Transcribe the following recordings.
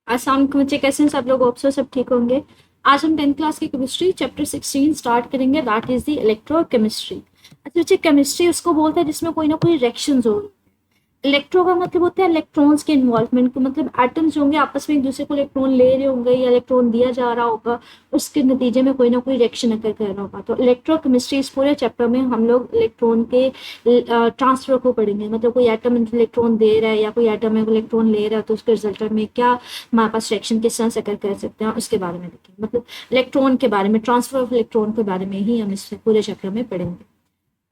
अस्सलाम वालेकुम बच्चे, कैसे हैं सब लोग? होप सो सब ठीक होंगे। आज हम 10th क्लास की केमिस्ट्री चैप्टर 16 स्टार्ट करेंगे, दैट इज द इलेक्ट्रोकेमिस्ट्री। अच्छा बच्चे, केमिस्ट्री उसको बोलते हैं जिसमें कोई ना कोई रिएक्शंस हो। इलेक्ट्रो का मतलब होता है इलेक्ट्रॉन्स के इन्वॉल्वमेंट को, मतलब एटम्स होंगे आपस में एक दूसरे को इलेक्ट्रॉन ले रहे होंगे या इलेक्ट्रॉन दिया जा रहा होगा, उसके नतीजे में कोई ना कोई रिएक्शन अकर कर रहा होगा। तो इलेक्ट्रोकेमिस्ट्री इस पूरे चैप्टर में हम लोग इलेक्ट्रॉन के ट्रांसफर को पढ़ेंगे, मतलब कोई एटम इलेक्ट्रॉन दे रहा है या कोई एटम इलेक्ट्रॉन ले रहा है तो उसके रिजल्ट में क्या हमारे पास रिएक्शन किस तरह से अकर कर सकते हैं उसके बारे में देखेंगे। मतलब इलेक्ट्रॉन के बारे में, ट्रांसफर ऑफ इलेक्ट्रॉन के बारे में ही हम इस पूरे चैप्टर में पढ़ेंगे।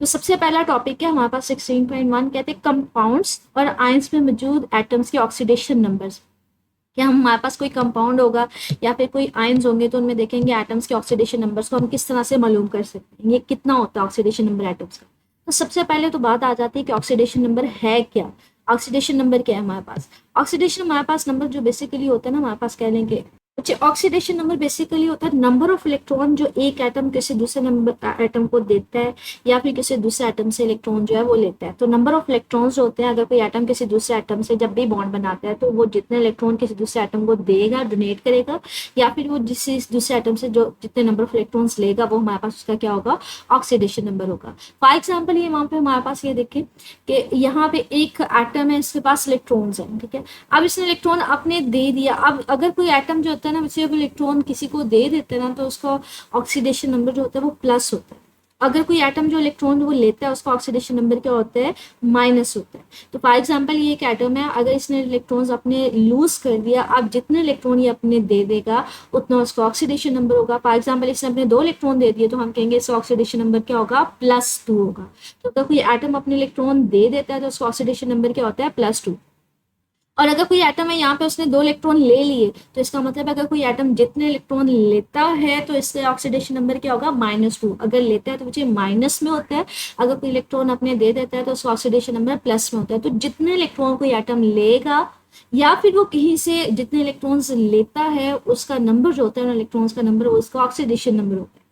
तो सबसे पहला टॉपिक है हमारे पास 16.1, कहते हैं कंपाउंड्स और आयंस में मौजूद एटम्स के ऑक्सीडेशन नंबर्स। क्या हम हमारे पास कोई कंपाउंड होगा या फिर कोई आयंस होंगे तो उनमें देखेंगे एटम्स के ऑक्सीडेशन नंबर्स को हम किस तरह से मालूम कर सकते हैं, ये कितना होता है ऑक्सीडेशन नंबर एटम्स का। तो सबसे पहले तो बात आ जाती है कि ऑक्सीडेशन नंबर है क्या। ऑक्सीडेशन नंबर क्या है हमारे पास? ऑक्सीडेशन हमारे पास नंबर जो बेसिकली होता है ना, हमारे पास कह लेंगे ऑक्सीडेशन नंबर बेसिकली होता है नंबर ऑफ इलेक्ट्रॉन जो एक एटम किसी दूसरे नंबर एटम को देता है या फिर किसी दूसरे एटम से इलेक्ट्रॉन जो है वो लेता है। तो नंबर ऑफ इलेक्ट्रॉन्स जो होते हैं, अगर कोई एटम किसी दूसरे एटम से जब भी बॉन्ड बनाता है तो वो जितने इलेक्ट्रॉन किसी दूसरे एटम को देगा, डोनेट करेगा, या फिर वो जिस दूसरे एटम से जो जितने नंबर ऑफ इलेक्ट्रॉन्स लेगा वो हमारे पास उसका क्या होगा, ऑक्सीडेशन नंबर होगा। फॉर एग्जाम्पल ये वहां पे हमारे पास ये देखें कि यहाँ पे एक एटम है, इसके पास इलेक्ट्रॉन्स हैं, ठीक है। अब इसने इलेक्ट्रॉन अपने दे दिया। अब अगर कोई एटम जो होता है ना, वैसे इलेक्ट्रॉन किसी को दे देते हैं ना, तो उसका ऑक्सीडेशन नंबर जो होता है वो प्लस होता है। अगर कोई एटम जो इलेक्ट्रॉन वो लेता है उसका ऑक्सीडेशन नंबर क्या होता है, माइनस होता है। तो फॉर एग्जांपल ये एक एटम है, अगर इसने इलेक्ट्रॉन्स अपने लूज कर दिया, अब जितने इलेक्ट्रॉन ये अपने दे देगा उतना उसका ऑक्सीडेशन नंबर होगा। फॉर एग्जांपल इसने अपने 2 इलेक्ट्रॉन दे दिए तो हम कहेंगे इसका ऑक्सीडेशन नंबर क्या होगा, +2 होगा। तो अगर कोई एटम अपने इलेक्ट्रॉन दे देता है तो उसका ऑक्सीडेशन नंबर क्या होता है, +2। और अगर कोई एटम है यहाँ पे उसने 2 इलेक्ट्रॉन ले लिए तो इसका मतलब अगर कोई एटम जितने इलेक्ट्रॉन लेता है तो इसके ऑक्सीडेशन नंबर क्या होगा, -2। अगर लेता है तो मुझे माइनस में होता है, अगर कोई इलेक्ट्रॉन अपने दे देता है तो उसका ऑक्सीडेशन नंबर प्लस में होता है। तो जितने इलेक्ट्रॉन कोई एटम लेगा या फिर वो कहीं से जितने इलेक्ट्रॉन्स लेता है उसका नंबर जो होता है, इलेक्ट्रॉन्स का नंबर, उसका ऑक्सीडेशन नंबर होता है।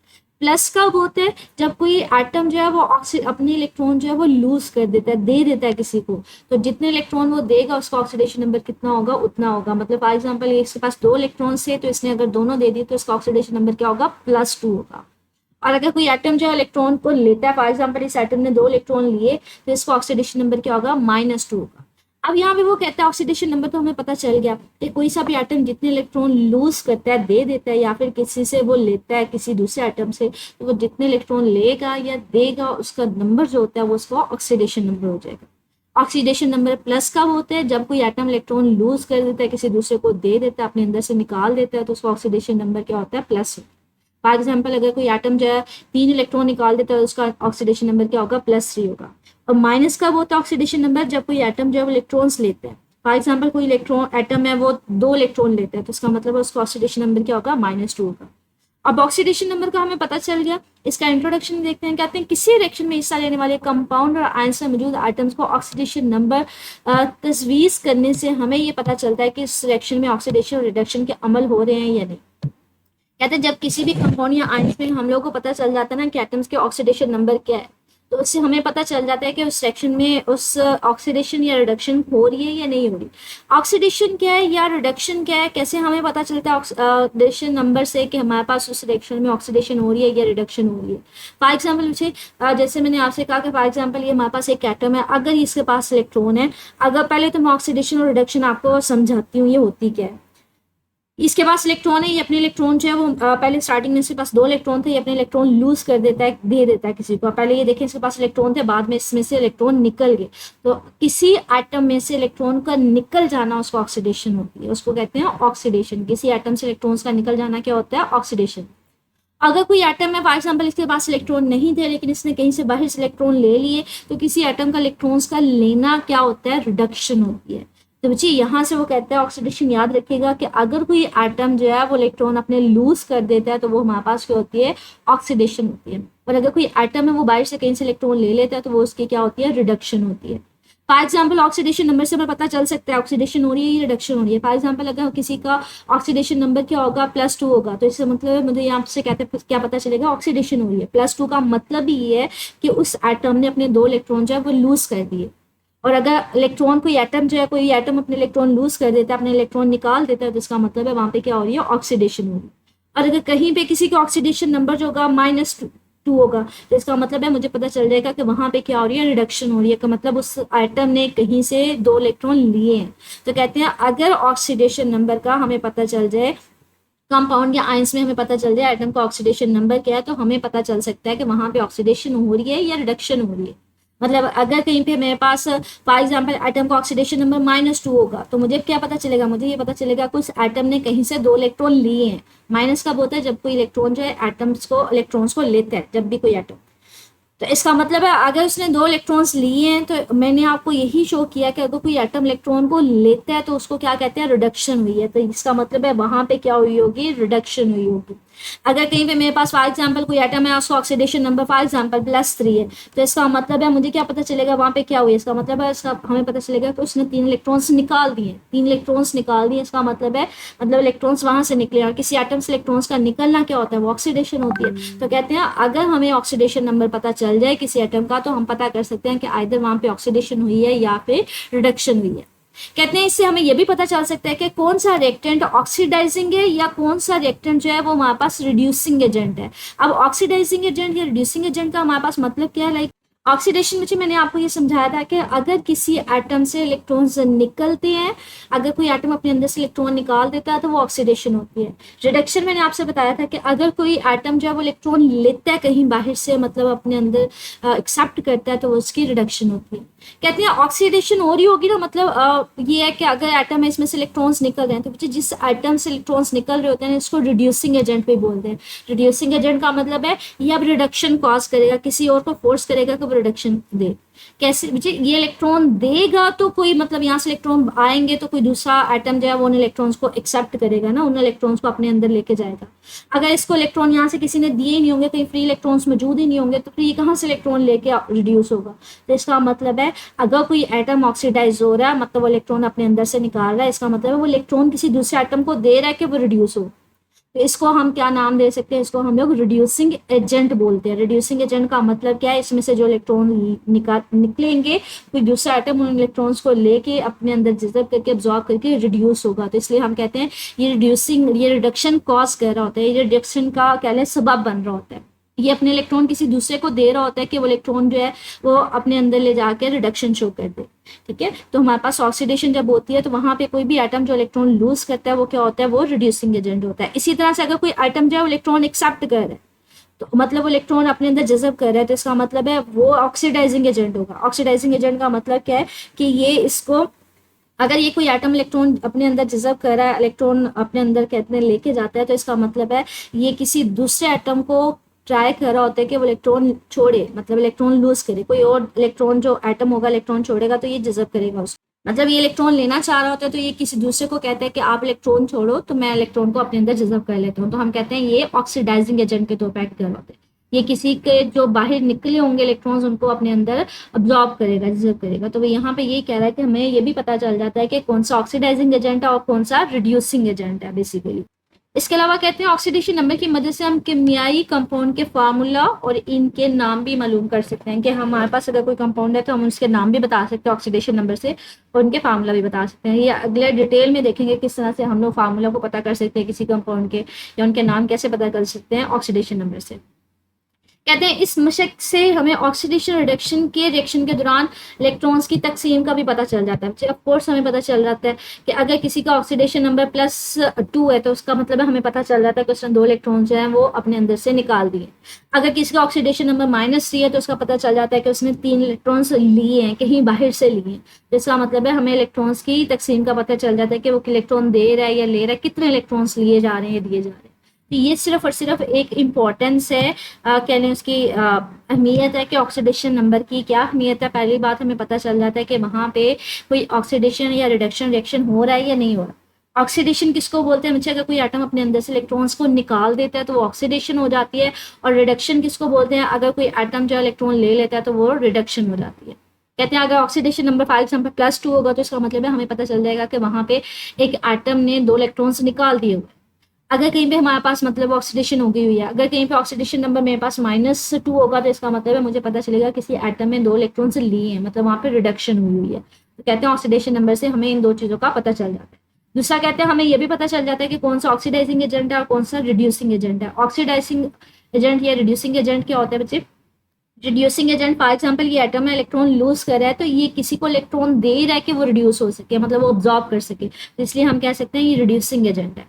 प्लस कब होता है, जब कोई एटम जो है वो अपने इलेक्ट्रॉन जो है वो लूज कर देता है, दे देता है किसी को, तो जितने इलेक्ट्रॉन वो देगा उसका ऑक्सीडेशन नंबर कितना होगा, उतना होगा। मतलब फॉर एग्जांपल इसके पास 2 इलेक्ट्रॉन से, तो इसने अगर दोनों दे दिए तो इसका ऑक्सीडेशन नंबर क्या होगा, +2 होगा। और अगर कोई एटम जो है इलेक्ट्रॉन को लेता है, फॉर एग्जाम्पल इस एटम ने 2 इलेक्ट्रॉन लिए तो इसका ऑक्सीडेशन नंबर क्या होगा, -2 होगा। अब यहाँ पे वो कहता है ऑक्सीडेशन नंबर तो हमें पता चल गया कि कोई सा भी एटम जितने इलेक्ट्रॉन लूज करता है, दे देता है, या फिर किसी से वो लेता है किसी दूसरे एटम से, तो वो जितने इलेक्ट्रॉन लेगा या देगा उसका नंबर जो होता है वो उसका ऑक्सीडेशन नंबर हो जाएगा। ऑक्सीडेशन नंबर प्लस कब होता है, जब कोई एटम इलेक्ट्रॉन लूज कर देता है, किसी दूसरे को दे देता है, अपने अंदर से निकाल देता है, तो उसका ऑक्सीडेशन नंबर क्या होता है, प्लस। फॉर एग्जाम्पल अगर कोई एटम जो है 3 इलेक्ट्रॉन निकाल देता है तो उसका ऑक्सीडेशन नंबर क्या होगा, +3 होगा। और माइनस कब होता है ऑक्सीडेशन नंबर, जब कोई एटम जो है वो इलेक्ट्रॉन्स लेता है। फॉर एग्जाम्पल कोई इलेक्ट्रॉन एटम है वो 2 इलेक्ट्रॉन लेता है तो उसका मतलब उसका ऑक्सीडेशन नंबर क्या होगा, -2 होगा। अब ऑक्सीडेशन नंबर का हमें पता चल गया। इसका इंट्रोडक्शन देखते हैं। कहते हैं किसी रिएक्शन में हिस्सा लेने वाले कंपाउंड और आयंस में मौजूद आइटम्स को ऑक्सीडेशन नंबर तजवीज़ करने से हमें ये पता चलता है कि इस रिएक्शन में ऑक्सीडेशन और रिडक्शन के अमल हो रहे हैं या नहीं। कहते हैं जब किसी भी कंपाउंड या आयंस में हम लोग को पता चल जाता है ना कि एटम्स के ऑक्सीडेशन नंबर क्या है, तो उससे हमें पता चल जाता है कि उस रिएक्शन में उस ऑक्सीडेशन या रिडक्शन हो रही है या नहीं हो रही। ऑक्सीडेशन क्या है या रिडक्शन क्या है, कैसे हमें पता चलता है ऑक्सीडेशन नंबर से कि हमारे पास उस रिएक्शन में ऑक्सीडेशन हो रही है या रिडक्शन हो रही है। फॉर एग्जाम्पल जैसे मैंने आपसे कहा कि फॉर एग्जाम्पल ये हमारे पास एक एटम है, अगर इसके पास इलेक्ट्रॉन है, अगर पहले तो मैं ऑक्सीडेशन और रिडक्शन आपको समझाती हूँ ये होती क्या है। इसके पास इलेक्ट्रॉन है, ये अपने इलेक्ट्रॉन जो है वो पहले स्टार्टिंग में इसके पास 2 इलेक्ट्रॉन थे, ये अपने इलेक्ट्रॉन लूज कर देता है, दे देता है किसी को। पहले ये देखें इसके पास इलेक्ट्रॉन थे, बाद में इसमें से इलेक्ट्रॉन निकल गए, तो किसी एटम में से इलेक्ट्रॉन का निकल जाना उसको ऑक्सीडेशन होती है, उसको कहते हैं ऑक्सीडेशन। किसी एटम से इलेक्ट्रॉन्स का निकल जाना क्या होता है, ऑक्सीडेशन। अगर कोई एटम है फॉर एग्जाम्पल इसके पास इलेक्ट्रॉन नहीं थे लेकिन इसने कहीं से बाहर से इलेक्ट्रॉन ले लिए, तो किसी एटम का इलेक्ट्रॉन्स का लेना क्या होता है, रिडक्शन होती है। तो बच्चे यहाँ से वो कहते हैं ऑक्सीडेशन, याद रखिएगा कि अगर कोई एटम जो है वो इलेक्ट्रॉन अपने लूज कर देता है तो वो हमारे पास क्या होती है, ऑक्सीडेशन होती है। और अगर कोई एटम है वो बाहर से कहीं से इलेक्ट्रॉन ले लेता है तो वो उसकी क्या होती है, रिडक्शन होती है। फॉर एग्जाम्पल ऑक्सीडेशन नंबर से हमें पता चल सकता है ऑक्सीडेशन हो रही है या रिडक्शन हो रही है। फॉर एग्जाम्पल अगर किसी का ऑक्सीडेशन नंबर क्या होगा, +2 होगा, तो इससे मतलब मुझे यहाँ से कहते हैं क्या पता चलेगा, ऑक्सीडेशन हो रही है। +2 का मतलब ही ये है कि उस एटम ने अपने 2 इलेक्ट्रॉन जो है वो लूज कर दिए। और अगर इलेक्ट्रॉन कोई एटम जो है, कोई एटम अपने इलेक्ट्रॉन लूज कर देता है, अपने इलेक्ट्रॉन निकाल देता है, तो इसका मतलब है वहां पे क्या हो रही है, ऑक्सीडेशन हो रही है। और अगर कहीं पे किसी का ऑक्सीडेशन नंबर जो होगा -2 होगा, तो इसका मतलब है मुझे पता चल जाएगा कि वहां पे क्या हो रही है, रिडक्शन हो रही है, का मतलब उस आइटम ने कहीं से 2 इलेक्ट्रॉन लिए हैं। तो कहते हैं अगर ऑक्सीडेशन नंबर का हमें पता चल जाए, कंपाउंड या आयंस में हमें पता चल जाए आइटम का ऑक्सीडेशन नंबर क्या है, तो हमें पता चल सकता है कि वहां पे ऑक्सीडेशन हो रही है या रिडक्शन हो रही है। मतलब अगर कहीं पे मेरे पास फॉर एग्जांपल एटम का ऑक्सीडेशन नंबर -2 होगा, तो मुझे क्या पता चलेगा, मुझे ये पता चलेगा कि उस एटम ने कहीं से 2 इलेक्ट्रॉन लिए हैं। माइनस कब होता है, जब कोई इलेक्ट्रॉन जो है एटम्स को, इलेक्ट्रॉन्स को लेता है, जब भी कोई एटम। तो इसका मतलब है अगर उसने 2 इलेक्ट्रॉन्स लिए हैं, तो मैंने आपको यही शो किया कि अगर कोई एटम इलेक्ट्रॉन को लेता है तो उसको क्या कहते हैं, रिडक्शन हुई है। तो इसका मतलब है वहां पे क्या हुई होगी, रिडक्शन हुई होगी। अगर कहीं पे मेरे पास फॉर एग्जांपल कोई एटम है, उसका ऑक्सीडेशन नंबर फॉर एग्जांपल +3 है, तो इसका मतलब है मुझे क्या पता चलेगा वहां पे क्या हुई है, इसका मतलब है इसका हमें पता चलेगा कि उसने 3 इलेक्ट्रॉन्स निकाल दिए, 3 इलेक्ट्रॉन्स निकाल दिए। इसका मतलब है मतलब इलेक्ट्रॉन्स वहां से निकले, और किसी एटम से इलेक्ट्रॉन्स का निकलना क्या होता है, वो ऑक्सीडेशन होती है। तो कहते हैं अगर हमें ऑक्सीडेशन नंबर पता चल जाए किसी एटम का, तो हम पता कर सकते हैं कि आइदर वहां पे ऑक्सीडेशन हुई है या फिर रिडक्शन हुई है। कहते हैं इससे हमें यह भी पता चल सकता है कि कौन सा रिएक्टेंट ऑक्सीडाइजिंग है या कौन सा रिएक्टेंट जो है वो हमारे पास रिड्यूसिंग एजेंट है। अब ऑक्सीडाइजिंग एजेंट या रिड्यूसिंग एजेंट का हमारे पास मतलब क्या है, लाइक ऑक्सीडेशन में मैंने आपको ये समझाया था कि अगर किसी एटम से इलेक्ट्रॉन्स निकलते हैं, अगर कोई एटम अपने अंदर से इलेक्ट्रॉन निकाल देता है तो वो ऑक्सीडेशन होती है। रिडक्शन मैंने आपसे बताया था कि अगर कोई एटम जो है वो इलेक्ट्रॉन लेता है कहीं बाहर से, मतलब अपने अंदर एक्सेप्ट करता है, तो उसकी रिडक्शन होती है। कहते हैं ऑक्सीडेशन हो रही होगी ना, मतलब ये है कि अगर एटम है इसमें से इलेक्ट्रॉन्स निकल रहे हैं, तो बच्चे जिस एटम से इलेक्ट्रॉन्स निकल रहे होते हैं इसको रिड्यूसिंग एजेंट भी बोलते हैं। रिड्यूसिंग एजेंट का मतलब है ये अब रिडक्शन कॉज करेगा, किसी और को फोर्स करेगा कि वो रिडक्शन दे। कैसे बच्चे, ये इलेक्ट्रॉन देगा तो कोई, मतलब यहाँ से इलेक्ट्रॉन आएंगे तो कोई दूसरा एटम जो है वो उन इलेक्ट्रॉन्स को एक्सेप्ट करेगा ना, उन इलेक्ट्रॉन्स को अपने अंदर लेके जाएगा। अगर इसको इलेक्ट्रॉन यहाँ से किसी ने दिए ही नहीं होंगे, कहीं फ्री इलेक्ट्रॉन्स मौजूद ही नहीं होंगे, तो फिर ये कहाँ से इलेक्ट्रॉन लेके रिड्यूस होगा। तो इसका मतलब है अगर कोई एटम ऑक्सीडाइज हो रहा है, मतलब वो इलेक्ट्रॉन अपने अंदर से निकाल रहा है, इसका मतलब है वो इलेक्ट्रॉन किसी दूसरे एटम को दे रहा है कि वो रिड्यूस हो। तो इसको हम क्या नाम दे सकते हैं, इसको हम लोग रिड्यूसिंग एजेंट बोलते हैं। रिड्यूसिंग एजेंट का मतलब क्या है, इसमें से जो इलेक्ट्रॉन निकलेंगे, कोई दूसरा एटम उन इलेक्ट्रॉन्स को लेके अपने अंदर जज़ब करके अब्जॉर्ब करके रिड्यूस होगा। तो इसलिए हम कहते हैं ये रिड्यूसिंग, ये रिडक्शन कॉज कर रहा होता है, ये रिडक्शन का क्या है, सबब बन रहा होता है। ये अपने इलेक्ट्रॉन किसी दूसरे को दे रहा होता है कि वो इलेक्ट्रॉन जो है वो अपने अंदर ले जाके रिडक्शन शो कर दे। ठीक है, तो हमारे पास ऑक्सीडेशन जब होती है तो वहां पे कोई भी एटम जो इलेक्ट्रॉन लूज करता है वो क्या होता है, वो रिड्यूसिंग एजेंट होता है। इसी तरह से अगर कोई एटम जो है इलेक्ट्रॉन एक्सेप्ट कर रहा है, तो मतलब वो इलेक्ट्रॉन अपने अंदर जज़ब कर रहा है, तो इसका मतलब है वो ऑक्सीडाइजिंग एजेंट होगा। ऑक्सीडाइजिंग एजेंट का मतलब क्या है कि ये इसको, अगर ये कोई एटम इलेक्ट्रॉन अपने अंदर जज़ब कर रहा है, इलेक्ट्रॉन अपने अंदर कहते हैं लेके जाता है, तो इसका मतलब है ये किसी दूसरे एटम को ट्राई कर रहा होता है कि वो इलेक्ट्रॉन छोड़े, मतलब इलेक्ट्रॉन लूज करे। कोई और इलेक्ट्रॉन जो एटम होगा इलेक्ट्रॉन छोड़ेगा तो ये जज़ब करेगा उसको, मतलब ये इलेक्ट्रॉन लेना चाह रहा होता है, तो ये किसी दूसरे को कहता है कि आप इलेक्ट्रॉन छोड़ो तो मैं इलेक्ट्रॉन को अपने अंदर जज़ब कर लेता हूँ। तो हम कहते हैं ये ऑक्सीडाइजिंग एजेंट के तौर पर एक्ट कर रहा होता है। ये किसी के जो बाहर निकले होंगे इलेक्ट्रॉन्स उनको अपने अंदर अब्जॉर्ब करेगा, जज़ब करेगा। तो वो यहाँ पे ये कह रहा है कि हमें ये भी पता चल जाता है कि कौन सा ऑक्सीडाइजिंग एजेंट है और कौन सा रिड्यूसिंग एजेंट है बेसिकली। इसके अलावा कहते हैं ऑक्सीडेशन नंबर की मदद से हम केमियाई कंपाउंड के फार्मूला और इनके नाम भी मालूम कर सकते हैं, कि हमारे पास अगर कोई कंपाउंड है तो हम उसके नाम भी बता सकते हैं ऑक्सीडेशन नंबर से, और उनके फार्मूला भी बता सकते हैं। ये अगले डिटेल में देखेंगे किस तरह से हम लोग फार्मूला को पता कर सकते हैं किसी कंपाउंड के, या उनके नाम कैसे पता कर सकते हैं ऑक्सीडेशन नंबर से। कहते हैं इस मशक से हमें ऑक्सीडेशन रिडक्शन के रिएक्शन के दौरान इलेक्ट्रॉन्स की तकसीम का भी पता चल जाता है। ऑफ कोर्स हमें पता चल जाता है कि अगर किसी का ऑक्सीडेशन नंबर +2 है तो उसका मतलब है हमें पता चल जाता है कि उसने 2 इलेक्ट्रॉन्स जो हैं वो अपने अंदर से निकाल दिए। अगर किसी का ऑक्सीडेशन नंबर -3 है तो उसका पता चल जाता है कि उसने 3 इलेक्ट्रॉन्स लिए हैं, कहीं बाहर से लिए हैं। जिसका मतलब है हमें इलेक्ट्रॉन्स की तकसीम का पता चल जाता है कि वो इलेक्ट्रॉन दे रहा है या ले रहा है, कितने इलेक्ट्रॉन्स लिए जा रहे हैं या दिए जा रहे हैं। तो ये सिर्फ और सिर्फ एक इम्पॉर्टेंस है, कह लें उसकी अहमियत है कि ऑक्सीडेशन नंबर की क्या अहमियत है। पहली बात हमें पता चल जाता है कि वहाँ पे कोई ऑक्सीडेशन या रिडक्शन रिएक्शन हो रहा है या नहीं हो रहा। ऑक्सीडेशन किसको बोलते हैं बच्चे, अगर कोई एटम अपने अंदर से इलेक्ट्रॉन्स को निकाल देता है तो वो ऑक्सीडेशन हो जाती है। और रिडक्शन किसको बोलते हैं, अगर कोई एटम जो इलेक्ट्रॉन ले लेता है तो वो रिडक्शन हो जाती है। कहते हैं अगर ऑक्सीडेशन नंबर फॉर एग्जांपल +2 होगा तो इसका मतलब है हमें पता चल जाएगा कि वहाँ पे एक एटम ने 2 इलेक्ट्रॉन्स निकाल दिए हुए। अगर कहीं पे हमारे पास मतलब ऑक्सीडेशन हो गई हुई है, अगर कहीं पे ऑक्सीडेशन नंबर मेरे पास -2 होगा तो इसका मतलब है मुझे पता चलेगा किसी एटम में 2 इलेक्ट्रॉन्स लिए हैं, मतलब वहाँ पे रिडक्शन हुई हुई है। तो कहते हैं ऑक्सीडेशन नंबर से हमें इन दो चीज़ों का पता चल जाता है। दूसरा कहते हैं हमें ये भी पता चल जाता है कि कौन सा ऑक्सीडाइजिंग एजेंट है और कौन सा रिड्यूसिंग एजेंट है। ऑक्सीडाइजिंग एजेंट या रिड्यूसिंग एजेंट क्या होता है बच्चे? रिड्यूसिंग एजेंट फॉर एग्जाम्पल ये एटम में इलेक्ट्रॉन लूज कर रहा है तो ये किसी को इलेक्ट्रॉन दे रहा है कि वो रिड्यूस हो सके, मतलब वो ऑब्जॉर्ब कर सके, तो इसलिए हम कह सकते हैं ये रिड्यूसिंग एजेंट है।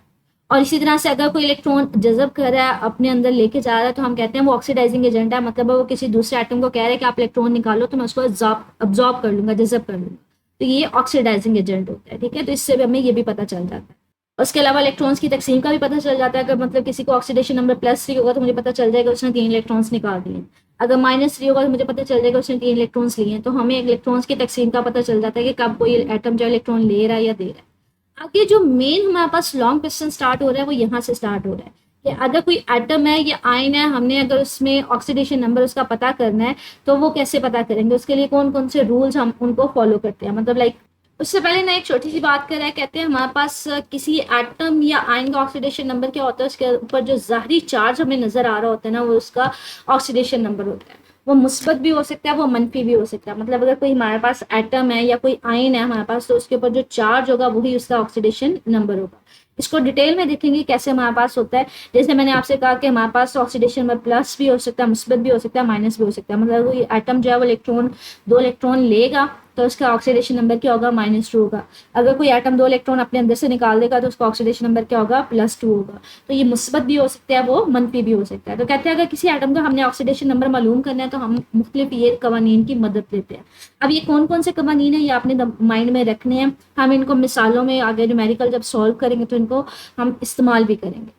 और इसी तरह से अगर कोई इलेक्ट्रॉन जज़ब कर रहा है, अपने अंदर लेके जा रहा है, तो हम कहते हैं वो ऑक्सीडाइजिंग एजेंट है, मतलब वो किसी दूसरे एटम को कह रहा है कि आप इलेक्ट्रॉन निकालो तो मैं उसको अब्जॉर्ब कर लूंगा, जज़ब कर लूंगा, तो ये ऑक्सीडाइजिंग एजेंट होता है। ठीक है, तो इससे भी हमें ये भी पता चल जाता है। उसके अलावा इलेक्ट्रॉन्स की तकसीम का भी पता चल जाता है। अगर मतलब किसी को ऑक्सीडेशन नंबर +3 होगा तो मुझे पता चल जाएगा उसने 3 इलेक्ट्रॉन्स निकाल दिए। अगर -3 होगा तो मुझे पता चल जाएगा उसने 3 इलेक्ट्रॉन्स लिए हैं। तो हमें इलेक्ट्रॉन्स की तकसीम का पता चल जाता है कि कब कोई एटम जो इलेक्ट्रॉन ले रहा है या दे रहा है। आगे जो मेन हमारे पास लॉन्ग क्वेश्चन स्टार्ट हो रहा है वो यहाँ से स्टार्ट हो रहा है कि अगर कोई एटम है या आयन है, हमने अगर उसमें ऑक्सीडेशन नंबर उसका पता करना है तो वो कैसे पता करेंगे, उसके लिए कौन कौन से रूल्स हम उनको फॉलो करते हैं। मतलब लाइक उससे पहले ना एक छोटी सी बात कर रहा है, कहते हैं हमारे पास किसी एटम या आयन का ऑक्सीडेशन नंबर क्या होता है, उसके ऊपर जो ज़ाहिरी चार्ज हमें नजर आ रहा होता है ना, वो उसका ऑक्सीडेशन नंबर होता है। वो मुस्बत भी हो सकता है, वो मनफी भी हो सकता है। मतलब अगर कोई हमारे पास एटम है या कोई आयन है हमारे पास, तो उसके ऊपर जो चार्ज होगा वही उसका ऑक्सीडेशन नंबर होगा। इसको डिटेल में देखेंगे कैसे हमारे पास होता है। जैसे मैंने आपसे कहा कि हमारे पास ऑक्सीडेशन नंबर प्लस भी हो सकता है, मुस्बत भी हो सकता है, माइनस भी हो सकता है। मतलब कोई एटम जो है वो इलेक्ट्रॉन 2 इलेक्ट्रॉन लेगा तो उसका ऑक्सीडेशन नंबर क्या होगा? -2 होगा। अगर कोई एटम 2 इलेक्ट्रॉन अपने अंदर से निकाल देगा तो उसका ऑक्सीडेशन नंबर क्या होगा? +2 होगा। तो ये मुस्बत भी हो सकता है, वो मनफी भी हो सकता है। तो कहते हैं अगर किसी एटम का हमने ऑक्सीडेशन नंबर मालूम करना है तो हम मुख्तलिफ ये कवानीन की मदद लेते हैं। अब ये कौन कौन से कवानीन है ये आपने माइंड में रखने हैं। हम इनको मिसालों में आगे न्यूमेरिकल जब सॉल्व करेंगे तो इनको हम इस्तेमाल भी करेंगे।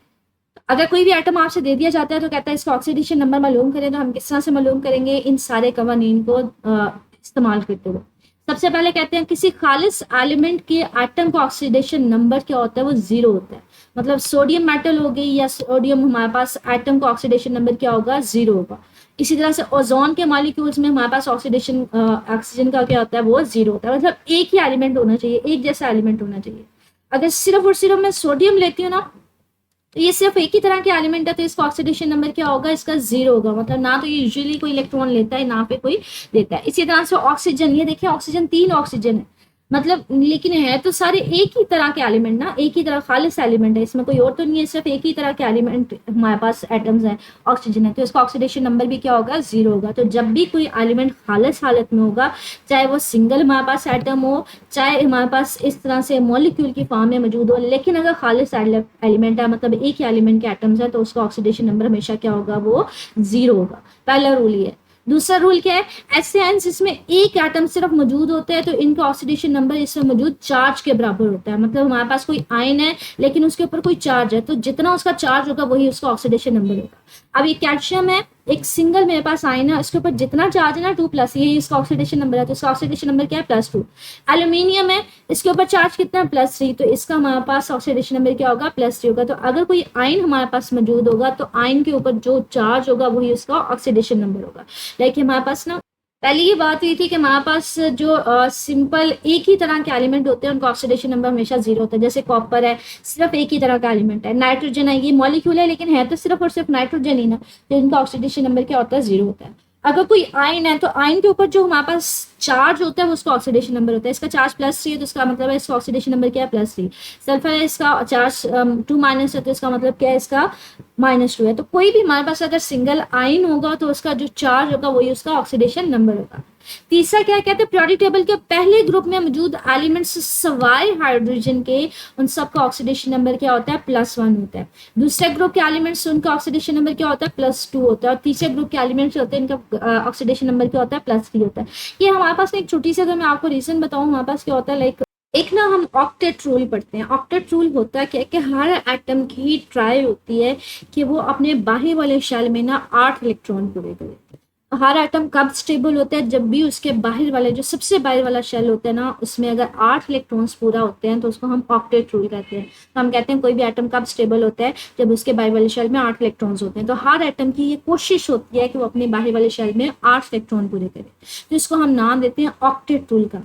अगर कोई भी आइटम आपसे दे दिया जाता है तो कहता है इसका ऑक्सीडेशन नंबर मालूम करें, तो हम किस तरह से मालूम करेंगे? इन सारे कवानीन को इस्तेमाल करते हुए। सबसे पहले कहते हैं किसी खालिस एलिमेंट के एटम का ऑक्सीडेशन नंबर क्या होता है? वो 0 होता है। मतलब सोडियम मेटल हो गई या सोडियम, हमारे पास एटम का ऑक्सीडेशन नंबर क्या होगा? 0 होगा। इसी तरह से ओजोन के मॉलिक्यूल्स में हमारे पास ऑक्सीडेशन ऑक्सीजन का क्या होता है? वो 0 होता है। मतलब एक ही एलिमेंट होना चाहिए, एक जैसा एलिमेंट होना चाहिए। अगर सिर्फ और सिर्फ मैं सोडियम लेती हूँ ना, तो ये सिर्फ एक ही तरह के एलिमेंट है तो इसका ऑक्सीडेशन नंबर क्या होगा? इसका 0 होगा। मतलब ना तो ये यूजुअली कोई इलेक्ट्रॉन लेता है ना पे कोई देता है। इसी तरह से ऑक्सीजन, ये देखिए ऑक्सीजन 3 ऑक्सीजन है, मतलब लेकिन है तो सारे एक ही तरह के एलिमेंट ना, एक ही तरह खालिस एलिमेंट है, इसमें कोई और तो नहीं है, सिर्फ एक ही तरह के एलिमेंट हमारे पास एटम्स हैं, ऑक्सीजन है, तो इसका ऑक्सीडेशन नंबर भी क्या होगा? 0 होगा। तो जब भी कोई एलिमेंट खालिस हालत में होगा, चाहे वो सिंगल हमारे पास एटम हो, चाहे हमारे पास इस तरह से मॉलिक्यूल की फॉर्म में मौजूद हो, लेकिन अगर खालिस एलिमेंट है, मतलब एक ही एलिमेंट के एटम्स है, तो उसका ऑक्सीडेशन नंबर हमेशा क्या होगा? वो 0 होगा। पहला रूल ये है। दूसरा रूल क्या है? ऐसे आयन जिसमें एक एटम सिर्फ मौजूद होता है तो इनका ऑक्सीडेशन नंबर इसमें मौजूद चार्ज के बराबर होता है। मतलब हमारे पास कोई आयन है लेकिन उसके ऊपर कोई चार्ज है, तो जितना उसका चार्ज होगा वही उसका ऑक्सीडेशन नंबर होगा। अब ये कैल्शियम है, एक सिंगल मेरे पास आयन है, उसके ऊपर जितना चार्ज है ना 2+, यही इसका ऑक्सीडेशन नंबर है, तो इसका ऑक्सीडेशन नंबर क्या है? +2। एल्यूमिनियम है, इसके ऊपर चार्ज कितना है? +3, तो इसका हमारे पास ऑक्सीडेशन नंबर क्या होगा? +3 होगा। तो अगर कोई आयन हमारे पास मौजूद होगा तो आयन के ऊपर जो चार्ज होगा वही उसका ऑक्सीडेशन नंबर होगा। लाइक हमारे पास ना पहले ये बात हुई थी कि हमारे पास जो सिंपल एक ही तरह के एलिमेंट होते हैं उनका ऑक्सीडेशन नंबर हमेशा 0 होता है। जैसे कॉपर है, सिर्फ एक ही तरह का एलिमेंट है। नाइट्रोजन है, ये मॉलिक्यूल है लेकिन है तो सिर्फ और सिर्फ नाइट्रोजन ही ना, तो इनका ऑक्सीडेशन नंबर क्या होता है? 0 होता है। अगर कोई आयन है तो आयन के ऊपर जो हमारे पास चार्ज होता है वो उसका ऑक्सीडेशन नंबर होता है। इसका चार्ज +3 है तो इसका मतलब है इसका ऑक्सीडेशन नंबर क्या है? +3। सल्फर है, इसका चार्ज 2- है तो इसका मतलब क्या है? इसका -2 है। तो कोई भी हमारे पास अगर सिंगल आयन होगा तो उसका जो चार्ज होगा वही उसका ऑक्सीडेशन नंबर होगा। तीसरा क्या कहते हैं? पीरियोडिक टेबल के पहले ग्रुप में मौजूद एलिमेंट्स सवाए हाइड्रोजन के, उन सबका ऑक्सीडेशन नंबर क्या होता है? +1 होता है। दूसरे ग्रुप के एलिमेंट्स, उनका ऑक्सीडेशन नंबर क्या होता है? +2 होता है। और तीसरे ग्रुप के एलिमेंट्स होते हैं इनका ऑक्सीडेशन नंबर क्या होता है? +3 होता है। ये हमारे पास एक छोटी सी, अगर मैं आपको रीजन बताऊं, हमारे पास क्या होता है, लाइक एक ना हम ऑक्टेट रूल पढ़ते हैं। ऑक्टेट रूल होता है कि हर एटम की ट्राई होती है कि वो अपने बाहरी वाले शेल में ना 8 इलेक्ट्रॉन पूरे करे। हर एटम कब स्टेबल होता है? जब भी उसके बाहर वाले, जो सबसे बाहर वाला शेल होता है ना, उसमें अगर 8 इलेक्ट्रॉन्स पूरा होते हैं तो उसको हम ऑक्टेट रूल कहते हैं। तो हम कहते हैं कोई भी एटम कब स्टेबल होता है? जब उसके बाहर वाले शेल में 8 इलेक्ट्रॉन्स होते हैं। तो हर एटम की ये कोशिश होती है कि वो अपने बाहर वाले शेल में 8 इलेक्ट्रॉन पूरे करे, तो इसको हम नाम देते हैं ऑक्टेट रूल का।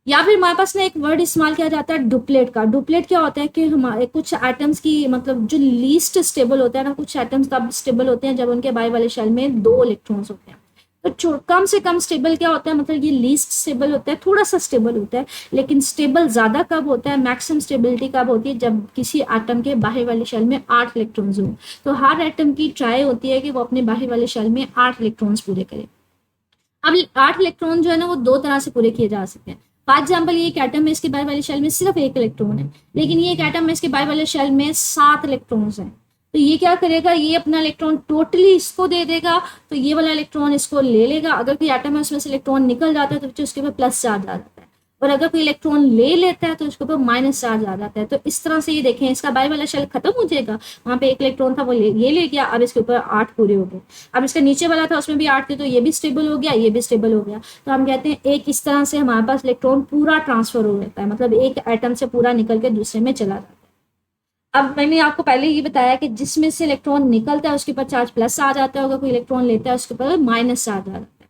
या फिर हमारे पास ना एक वर्ड इस्तेमाल किया जाता है डुप्लेट का। डुप्लेट क्या होता है कि हमारे कुछ एटम्स की मतलब जो लीस्ट स्टेबल होते हैं ना, कुछ एटम्स तब स्टेबल होते हैं जब उनके बाई वाले शेल में 2 इलेक्ट्रॉन्स होते हैं। तो कम से कम स्टेबल क्या होता है, मतलब ये लीस्ट स्टेबल होता है, थोड़ा सा स्टेबल होता है। लेकिन स्टेबल ज्यादा कब होता है, मैक्सिमम स्टेबिलिटी कब होती है, जब किसी एटम के बाहर वाले शेल में 8 इलेक्ट्रॉन्स हो। तो हर एटम की ट्राई होती है कि वो अपने बाहर वाले शेल में 8 इलेक्ट्रॉन्स पूरे करे। अब 8 इलेक्ट्रॉन जो है ना वो दो तरह से पूरे किए जा सकते हैं। फॉर एग्जाम्पल ये एक एटम है, इसके बाहर वाले शेल में सिर्फ 1 इलेक्ट्रॉन है, लेकिन ये एक एटम है, इसके बाहर वाले शेल में 7 इलेक्ट्रॉन्स हैं। तो ये क्या करेगा, ये अपना इलेक्ट्रॉन टोटली इसको दे देगा, तो ये वाला इलेक्ट्रॉन इसको ले लेगा। अगर कोई एटम है उसमें से इलेक्ट्रॉन निकल जाता है तो उसके ऊपर प्लस चार्ज आ जाता है, और अगर कोई इलेक्ट्रॉन ले लेता है तो उसके ऊपर माइनस चार्ज आ जाता है। तो इस तरह से ये देखें, इसका बाई वाला शेल खत्म हो जाएगा, वहां पे 1 इलेक्ट्रॉन था वो ये ले गया, अब इसके ऊपर 8 पूरे हो गए। अब इसका नीचे वाला था उसमें भी 8 थे, तो ये भी स्टेबल हो गया, ये भी स्टेबल हो गया। तो हम कहते हैं एक इस तरह से हमारे पास इलेक्ट्रॉन पूरा ट्रांसफर हो जाता है, मतलब एक एटम से पूरा निकल के दूसरे में चला जाता है। अब मैंने आपको पहले ये बताया कि जिसमें से इलेक्ट्रॉन निकलता है उसके ऊपर चार्ज प्लस आ जाता है, अगर कोई इलेक्ट्रॉन लेता है उसके ऊपर माइनस चार्ज आ जाता है।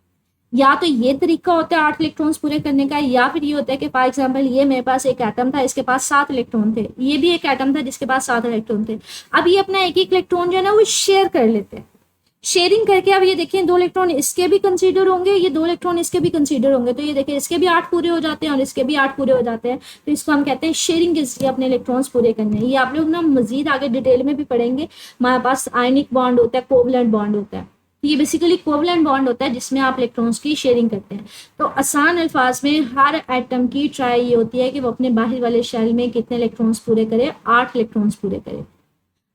या तो ये तरीका होता है 8 इलेक्ट्रॉन्स पूरे करने का, या फिर ये होता है कि फॉर एग्जांपल ये मेरे पास एक एटम था, इसके पास 7 इलेक्ट्रॉन थे, ये भी एक एटम था जिसके पास 7 इलेक्ट्रॉन थे। अब ये अपना एक इलेक्ट्रॉन जो है ना वो शेयर कर लेते हैं। शेयरिंग करके अब ये देखिए 2 इलेक्ट्रॉन इसके भी कंसीडर होंगे, ये 2 इलेक्ट्रॉन इसके भी कंसीडर होंगे, तो ये देखिए इसके भी 8 पूरे हो जाते हैं और इसके भी 8 पूरे हो जाते हैं। तो इसको हम कहते हैं शेयरिंग के जरिए अपने इलेक्ट्रॉन्स पूरे करने। ये आप लोग ना मजीद आगे डिटेल में भी पढ़ेंगे। हमारे पास आयनिक बॉन्ड होता है, कोवलेंट बॉन्ड होता है। ये बेसिकली कोवलेंट बॉन्ड होता है जिसमें आप इलेक्ट्रॉन्स की शेयरिंग करते हैं। तो आसान अल्फाज में हर एटम की ट्राई ये होती है कि वो अपने बाहर वाले शेल में कितने इलेक्ट्रॉन्स पूरे करे, 8 इलेक्ट्रॉन्स पूरे करे।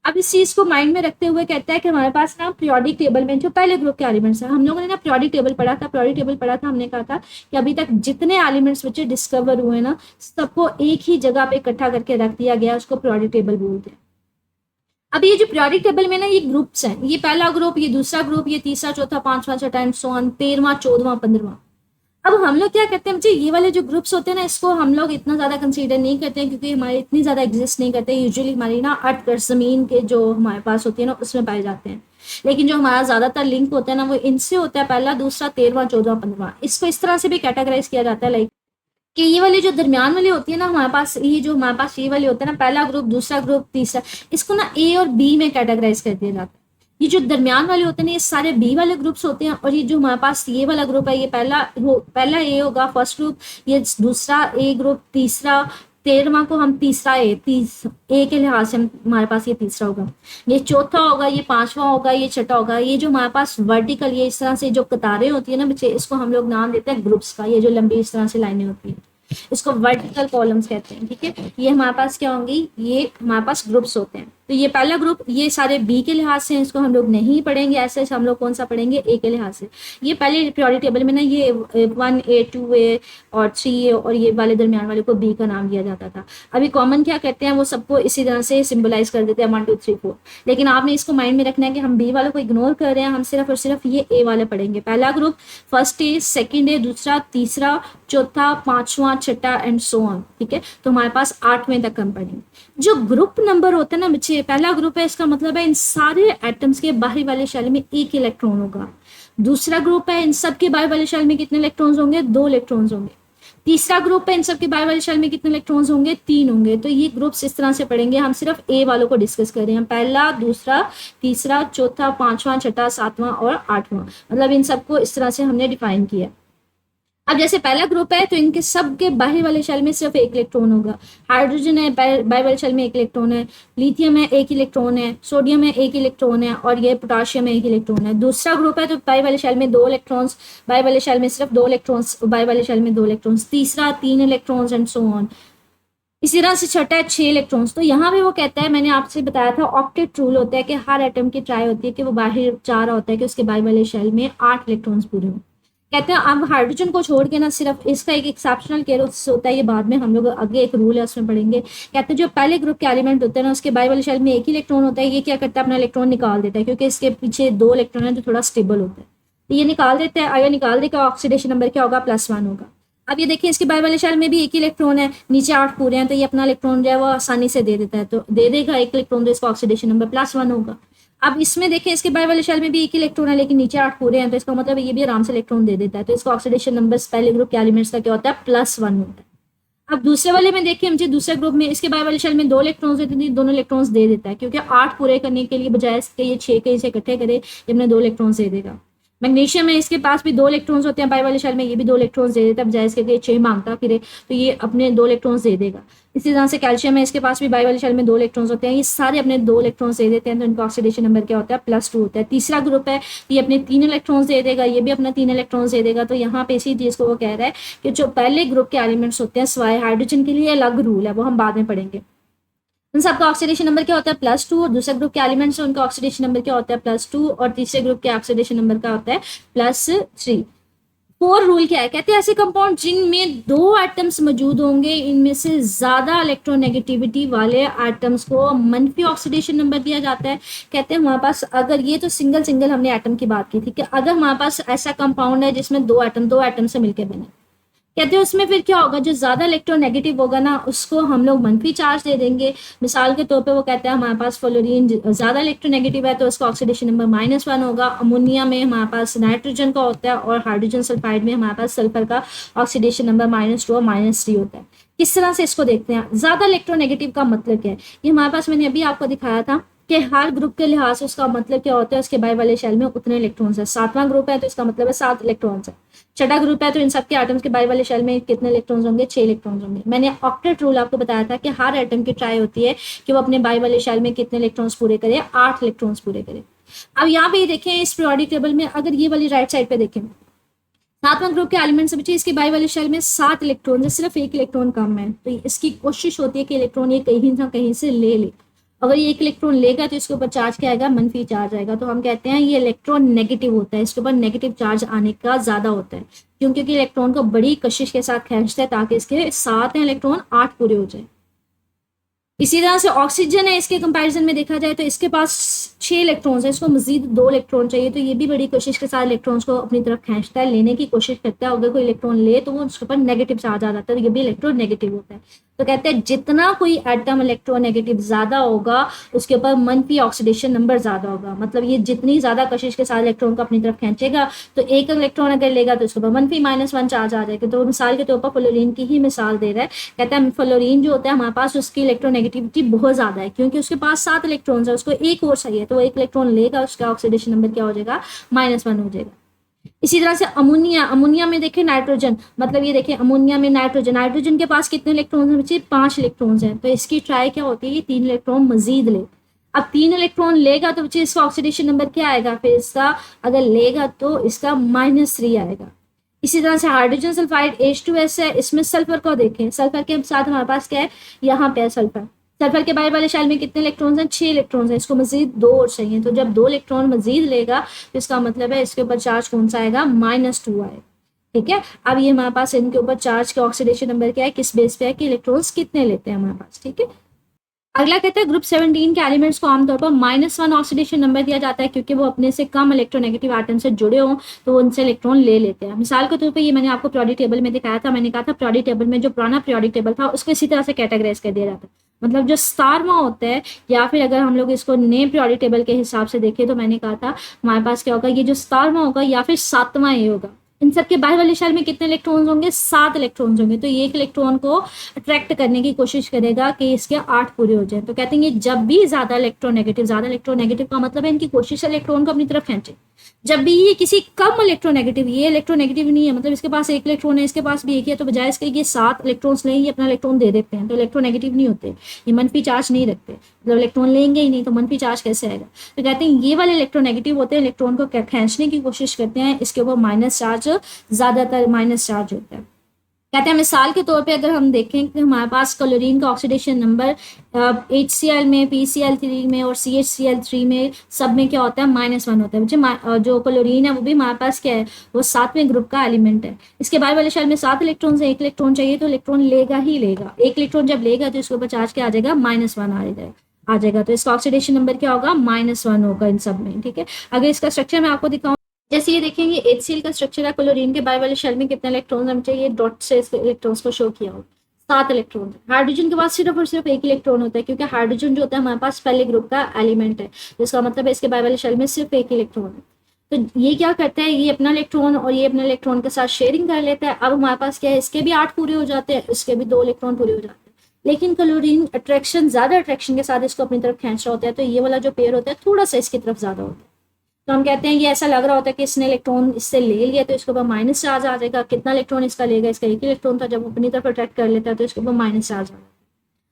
अब इस चीज को माइंड में रखते हुए कहता है कि हमारे पास ना पीरियोडिक टेबल में जो पहले ग्रुप के एलिमेंट्स हैं, हम लोगों ने ना पीरियोडिक टेबल पढ़ा था। पीरियोडिक टेबल पढ़ा था, हमने कहा था कि अभी तक जितने एलिमेंट्स बच्चे डिस्कवर हुए ना सबको एक ही जगह पे इकट्ठा करके रख दिया गया, उसको पीरियोडिक टेबल बोलते हैं। अब ये जो पीरियोडिक टेबल में ना ये ग्रुप्स हैं, ये पहला ग्रुप, ये दूसरा ग्रुप, ये तीसरा, चौथा, पांचवा, छठा एंड सो ऑन, 13वां, 14वां, 15वां। अब हम लोग क्या करते हैं बच्चे, ये वाले जो ग्रुप्स होते हैं ना इसको हम लोग इतना ज्यादा कंसीडर नहीं करते हैं, क्योंकि हमारे इतनी ज्यादा एग्जिस्ट नहीं करते। यूजुअली हमारी ना अर्थ जमीन के जो हमारे पास होती है ना उसमें पाए जाते हैं। लेकिन जो हमारा ज्यादातर लिंक होता है ना वो इनसे होता है, पहला, दूसरा, 13वां, 14वां, 15वां। इसको इस तरह से भी कैटेगराइज किया जाता है लाइक कि ये वाली जो दरमियान वाली होती है ना हमारे पास, ये जो हमारे पास ये वाली होता है ना, पहला ग्रुप, दूसरा ग्रुप, तीसरा, इसको ना ए और बी में कैटेगराइज कर दिया जाता है। ये जो दरमियान वाले होते हैं ना ये सारे बी वाले ग्रुप्स होते हैं, और ये जो हमारे पास ये वाला ग्रुप है ये पहला ए होगा, फर्स्ट ग्रुप, ये दूसरा ए ग्रुप, तीसरा, 13वां को हम तीसरा ए के लिहाज से हमारे पास ये तीसरा होगा, ये चौथा होगा, ये पांचवा होगा, ये छठा होगा। ये जो हमारे पास वर्टिकल ये इस तरह से जो कतारें होती है ना बच्चे, इसको हम लोग नाम देते हैं ग्रुप्स का। ये जो लंबी इस तरह से लाइनें होती है इसको वर्टिकल कॉलम्स कहते हैं, ठीक है। ये हमारे पास क्या होंगी, ये हमारे पास ग्रुप्स होते हैं। तो ये पहला ग्रुप, ये सारे बी के लिहाज से इसको हम लोग नहीं पढ़ेंगे, ऐसे हम लोग कौन सा पढ़ेंगे, ए के लिहाज से। ये पहले पीरियोडिक टेबल में ना ये 1A 2A और 3A और ये वाले दरमियान वाले को बी का नाम दिया जाता था। अभी कॉमन क्या कहते हैं वो सबको इसी तरह से सिंबलाइज कर देते हैं 1 2 3 4। लेकिन आपने इसको माइंड में रखना है कि हम बी वालों को इग्नोर कर रहे हैं, हम सिर्फ और सिर्फ ये ए वाले पढ़ेंगे। पहला ग्रुप, फर्स्ट ए, सेकेंड ए, दूसरा, तीसरा, चौथा, पांचवा, छठा एंड सो ऑन, ठीक है। तो हमारे पास 8वें तक हम पढ़ेंगे। जो ग्रुप नंबर होता है ना बच्चे, पहला ग्रुप है इसका मतलब है इन सारे एटम्स के बाहरी वाले शेल में 1 इलेक्ट्रॉन होगा। दूसरा ग्रुप है इन सब के बाहर वाले शेल में कितने इलेक्ट्रॉन्स होंगे, 2 इलेक्ट्रॉन्स होंगे। तीसरा ग्रुप है इन सब के बाहर वाले शेल में कितने इलेक्ट्रॉन्स होंगे, 3 होंगे। तो ये ग्रुप्स इस तरह से पढ़ेंगे, हम सिर्फ ए वालों को डिस्कस कर रहे हैं, पहला, दूसरा, तीसरा, चौथा, पांचवा, छठा, सातवां और 8वां, मतलब इन सबको इस तरह से हमने डिफाइन किया। अब जैसे पहला ग्रुप है तो इनके सब के बाहरी वाले शेल में सिर्फ 1 इलेक्ट्रॉन होगा। हाइड्रोजन है बाहरी वाले शेल में 1 इलेक्ट्रॉन है, लिथियम है 1 इलेक्ट्रॉन है, सोडियम है 1 इलेक्ट्रॉन है, और ये पोटाशियम है 1 इलेक्ट्रॉन है। दूसरा ग्रुप है तो बाहरी वाले शेल में 2 इलेक्ट्रॉन्स, बाहरी वाले शेल में सिर्फ 2 इलेक्ट्रॉन्स, बाहरी वाले शेल में 2 इलेक्ट्रॉन्स। तीसरा 3 इलेक्ट्रॉन्स एंड सो ऑन। इसी तरह से छठा है 6 इलेक्ट्रॉन्स। तो यहाँ पे वो कहता है, मैंने आपसे बताया था ऑक्टेट रूल होता है कि हर एटम की ट्राई होती है कि वो बाहर चाह रहा होता है कि उसके बाहरी वाले शेल में 8 इलेक्ट्रॉन्स पूरे हों। कहते हैं अब हाइड्रोजन को छोड़ के ना सिर्फ इसका एक एक्सेप्शनल केस होता है, ये बाद में हम लोग आगे एक रूल है उसमें पढ़ेंगे। कहते हैं जो पहले ग्रुप के एलिमेंट होते हैं ना उसके बाहरी वाले शेल में 1 ही इलेक्ट्रॉन होता है, ये क्या करता है अपना इलेक्ट्रॉन निकाल देता है, क्योंकि इसके पीछे 2 इलेक्ट्रॉन है जो थोड़ा स्टेबल होता है, तो ये निकाल देता है। अगर निकाल देगा ऑक्सीडेशन नंबर क्या होगा, +1 होगा। अब ये देखिए इसके बाहर वाले शेल में भी 1 ही इलेक्ट्रॉन है, नीचे 8 पूरे हैं, तो ये अपना इलेक्ट्रॉन जो है वो आसानी से दे देता है, तो दे देगा 1 इलेक्ट्रॉन, तो इसका ऑक्सीडेशन नंबर +1 होगा। अब इसमें देखें इसके बाहर वाले शेल में भी 1 इलेक्ट्रॉन है लेकिन नीचे 8 पूरे हैं, तो इसका मतलब ये भी आराम से इलेक्ट्रॉन दे देता है, तो इसका ऑक्सीडेशन नंबर पहले ग्रुप के एलिमेंट्स का क्या होता है, +1 होता है। अब दूसरे वाले में देखिए, मुझे दूसरे ग्रुप में इसके बाई वाले शेल में 2 इलेक्ट्रॉन्स देते हैं, दोनों इलेक्ट्रॉन्स दे देता है, क्योंकि 8 पूरे करने के लिए बजाय इसके ये 6 के इसे इकट्ठे करे, ये अपने 2 इलेक्ट्रॉन्स दे देगा। मैग्नीशियम में इसके पास भी 2 इलेक्ट्रॉन्स होते हैं बाई वाले शेल में, ये भी 2 इलेक्ट्रॉन्स दे देता है, बजाय इसके 6 मांगता फिर, तो ये अपने 2 इलेक्ट्रॉन्स दे देगा। इसी तरह से कैल्शियम है, इसके पास भी बाई वाले शेल में 2 इलेक्ट्रॉन्स होते हैं, ये सारे अपने 2 इलेक्ट्रॉन्स दे देते हैं, तो इनका ऑक्सीडेशन नंबर क्या होता है, +2 होता है। तीसरा ग्रुप है, ये अपने 3 इलेक्ट्रॉन्स दे देगा, ये भी अपना 3 इलेक्ट्रॉन्स दे देगा। तो यहाँ पे इसी चीज को वो कह रहा है कि जो पहले ग्रुप के एलिमेंट्स होते हैं, स्वाय हाइड्रोजन के लिए अलग रूल है, वो हम बाद में पढ़ेंगे। उन सबका ऑक्सीडेशन नंबर क्या होता है, +2, और दूसरे ग्रुप के एलिमेंट्स हैं उनका ऑक्सीडेशन नंबर क्या होता है, +2, और तीसरे ग्रुप के ऑक्सीडेशन नंबर क्या होता है, +3। 4 रूल क्या है, कहते हैं ऐसे कंपाउंड जिनमें 2 एटम्स मौजूद होंगे, इनमें से ज्यादा इलेक्ट्रोनेगेटिविटी वाले एटम्स को मनफी ऑक्सीडेशन नंबर दिया जाता है। कहते हैं हमारे पास अगर ये तो सिंगल सिंगल हमने एटम की बात की थी, कि अगर हमारे पास ऐसा कंपाउंड है जिसमें 2 एटम से मिलकर बने, कहते हैं उसमें फिर क्या होगा, जो ज्यादा इलेक्ट्रोनेगेटिव होगा ना उसको हम लोग मनफी चार्ज दे देंगे। मिसाल के तौर पे वो कहते हैं हमारे पास फ्लोरीन ज्यादा इलेक्ट्रोनेगेटिव है तो उसका ऑक्सीडेशन नंबर -1 होगा। अमोनिया में हमारे पास नाइट्रोजन का होता है, और हाइड्रोजन सल्फाइड में हमारे पास सल्फर का ऑक्सीडेशन नंबर -2 और -3 होता है। किस तरह से इसको देखते हैं, ज्यादा इलेक्ट्रोनेगेटिव का मतलब क्या है, ये हमारे पास मैंने अभी आपको दिखाया था कि हर ग्रुप के लिहाज से उसका मतलब क्या होता है, उसके बाई वाले शेल में उतने इलेक्ट्रॉन्स है। 7वां ग्रुप है तो इसका मतलब है 7 इलेक्ट्रॉन्स है। छठा ग्रुप है तो इन सबके एटम्स के बाई वाले शेल में कितने इलेक्ट्रॉन्स होंगे, 6 इलेक्ट्रॉन्स होंगे। मैंने ऑक्टेट रूल आपको बताया था कि हर एटम की ट्राई होती है कि वो अपने बाई वाले शेल में कितने इलेक्ट्रॉन्स पूरे करे, 8 इलेक्ट्रॉन्स पूरे करे। अब यहाँ पे देखें इस पीरियोडिक टेबल में, अगर ये वाली राइट साइड पे देखें, 7वां ग्रुप के एलिमेंट से बच्चे इसके बाई वाले शेल में 7 इलेक्ट्रॉन है, सिर्फ 1 इलेक्ट्रॉन कम है, तो इसकी कोशिश होती है कि इलेक्ट्रॉन ये कहीं ना कहीं से ले ले। अगर ये 1 इलेक्ट्रॉन लेगा तो इसके ऊपर चार्ज क्या आएगा, मनफी चार्ज आएगा। तो हम कहते हैं ये इलेक्ट्रॉन नेगेटिव होता है, इसके ऊपर नेगेटिव चार्ज आने का ज्यादा होता है, क्योंकि इलेक्ट्रॉन को बड़ी कशिश के साथ खींचता है ताकि इसके 7 इलेक्ट्रॉन 8 पूरे हो जाए। इसी तरह से ऑक्सीजन है, इसके कंपैरिजन में देखा जाए तो इसके पास 6 इलेक्ट्रॉन्स है, इसको मजीद 2 इलेक्ट्रॉन चाहिए, तो ये भी बड़ी कोशिश के साथ इलेक्ट्रॉन्स को अपनी तरफ खींचता है, लेने की कोशिश करता है। अगर कोई इलेक्ट्रॉन ले तो वो उसके ऊपर नेगेटिव चार्ज आ जाता है, तो ये भी इलेक्ट्रॉन नेगेटिव होता है। तो कहते हैं जितना कोई एटम इलेक्ट्रोनेगेटिव ज्यादा होगा उसके ऊपर मनफी ऑक्सीडेशन नंबर ज्यादा होगा। मतलब ये जितनी ज्यादा कशिश के साथ इलेक्ट्रॉन को अपनी तरफ खींचेगा, तो एक इलेक्ट्रॉन अगर लेगा तो उसके ऊपर मनफी -1 चार्ज आ जाएगा। तो मिसाल के तौर पर फ्लोरीन की ही मिसाल दे रहा है, कहता है फ्लोरीन जो होता है हमारे पास उसकी इलेक्ट्रोनेगेटिविटी बहुत ज्यादा है, क्योंकि उसके पास 7 इलेक्ट्रॉन है, उसको एक और चाहिए, तो वो 1 इलेक्ट्रॉन लेगा, उसका ऑक्सीडेशन नंबर क्या हो जाएगा, -1 हो जाएगा। इसी तरह से अमोनिया, अमोनिया में देखिए नाइट्रोजन, मतलब ये देखिए अमोनिया में नाइट्रोजन, नाइट्रोजन के पास कितने इलेक्ट्रॉन्स हैं बच्चे, 5 इलेक्ट्रॉन्स हैं, तो इसकी ट्राई क्या होती है, ये 3 इलेक्ट्रॉन मजीद ले। अब 3 इलेक्ट्रॉन लेगा तो बच्चे इसका ऑक्सीडेशन नंबर क्या आएगा, फिर इसका अगर लेगा तो इसका -3 आएगा। इसी तरह से हाइड्रोजन सल्फाइड H2S है, इसमें सल्फर को देखें, सल्फर के साथ हमारे पास क्या है, यहाँ पे है सल्फर। सल्फर के बाहर वाले शेल में कितने इलेक्ट्रॉन्स हैं, 6 इलेक्ट्रॉन्स हैं, इसको मजीद 2 और चाहिए, तो जब 2 इलेक्ट्रॉन मजीद लेगा तो इसका मतलब है इसके ऊपर चार्ज कौन सा आएगा, -2 आएगा। ठीक है, अब ये हमारे पास इनके ऊपर चार्ज का ऑक्सीडेशन नंबर क्या है, किस बेस पे है कि इलेक्ट्रॉन्स कितने लेते हैं हमारे पास। ठीक है, अगला कहता है ग्रुप 17 के एलिमेंट्स को आमतौर पर -1 ऑक्सीडेशन नंबर दिया जाता है, क्योंकि वो अपने से कम इलेक्ट्रोनेगेटिव एटम से जुड़े हों तो वो उनसे इलेक्ट्रॉन ले लेते हैं। मिसाल के तौर पे ये मैंने आपको पीरियोडिक टेबल में दिखाया था, मैंने कहा था पीरियोडिक टेबल में जो पुराना पीरियोडिक टेबल था उसको इसी तरह से कैटेगराइज कर दिया जाता है। मतलब जो स्टारमा होता है, या फिर अगर हम लोग इसको नए पीरियोडिक टेबल के हिसाब से देखें तो मैंने कहा था हमारे पास क्या होगा, ये जो स्टारमा होगा या फिर 7वां ए होगा, इन सब के बाहर वाले शेल में कितने इलेक्ट्रॉन्स होंगे, 7 इलेक्ट्रॉन्स होंगे। तो ये एक इलेक्ट्रॉन को अट्रैक्ट करने की कोशिश करेगा कि इसके 8 पूरे हो जाए। तो कहते हैं जब भी ज्यादा इलेक्ट्रोनेगेटिव का मतलब है इनकी कोशिश है इलेक्ट्रॉन को अपनी तरफ खींचे। जब भी ये किसी कम इलेक्ट्रोनेगेटिव, ये इलेक्ट्रोनेगेटिव नहीं है, मतलब इसके पास 1 इलेक्ट्रॉन है, इसके पास भी 1 है, तो बजाय इसके ये 7 इलेक्ट्रॉन्स नहीं, ये अपना इलेक्ट्रॉन दे देते हैं, तो इलेक्ट्रोनेगेटिव नहीं होते, ये मनफी चार्ज नहीं रखते, मतलब इलेक्ट्रॉन लेंगे ही नहीं तो मनफी चार्ज कैसे आएगा। तो कहते हैं ये वाले इलेक्ट्रोनेगेटिव होते हैं, इलेक्ट्रॉन को खींचने की कोशिश करते हैं, इसके ऊपर माइनस चार्ज, ज्यादातर माइनस चार्ज होता है। कहते हैं मिसाल के तौर पे अगर हम देखें कि हमारे पास क्लोरीन का ऑक्सीडेशन नंबर HCl में, PCl3 में और CHCl3 में सब में क्या होता है, -1 होता है। बच्चे जो क्लोरीन है वो भी हमारे पास क्या है, वो 7वें ग्रुप का एलिमेंट है। इसके बाहर वाले शेल में 7 इलेक्ट्रॉन है, 1 इलेक्ट्रॉन चाहिए तो इलेक्ट्रॉन लेगा ही लेगा। 1 इलेक्ट्रॉन जब लेगा तो इसके ऊपर चार्ज क्या आ जाएगा, -1 आ जाएगा। तो इसका ऑक्सीडेशन नंबर क्या होगा, -1 होगा इन सब में। ठीक है, अगर इसका स्ट्रक्चर मैं आपको दिखाऊं, जैसे ये देखेंगे HCl का स्ट्रक्चर है, क्लोरीन के बाहर वाले शेल में कितने इलेक्ट्रॉन्स हम चाहिए, डॉट से इलेक्ट्रॉन्स को शो किया हो, 7 इलेक्ट्रॉन। हाइड्रोजन के पास सिर्फ और सिर्फ 1 इलेक्ट्रॉन होता है, क्योंकि हाइड्रोजन जो होता है हमारे पास पहले ग्रुप का एलिमेंट है, जिसका मतलब है इसके बाहर वाले शेल में सिर्फ 1 इलेक्ट्रॉन है। तो ये क्या करता है, ये अपना इलेक्ट्रॉन और ये अपने इलेक्ट्रॉन के साथ शेयरिंग कर लेता है। अब हमारे पास क्या है, इसके भी 8 पूरे हो जाते हैं, इसके भी 2 इलेक्ट्रॉन पूरे हो जाते हैं। लेकिन क्लोरीन अट्रैक्शन, ज्यादा अट्रैक्शन के साथ इसको अपनी तरफ खींच रहा होता है, तो ये वाला जो पेयर होता है थोड़ा सा इसकी तरफ ज्यादा होता है। तो हम कहते हैं ये ऐसा लग रहा होता है कि इसने इलेक्ट्रॉन इससे ले लिया, तो इसके ऊपर माइनस चार्ज आ जाएगा। कितना इलेक्ट्रॉन इसका लेगा, इसका एक इलेक्ट्रॉन था, जब अपनी तरफ अट्रैक्ट कर लेता है तो इसके ऊपर माइनस चार्ज आ जाएगा।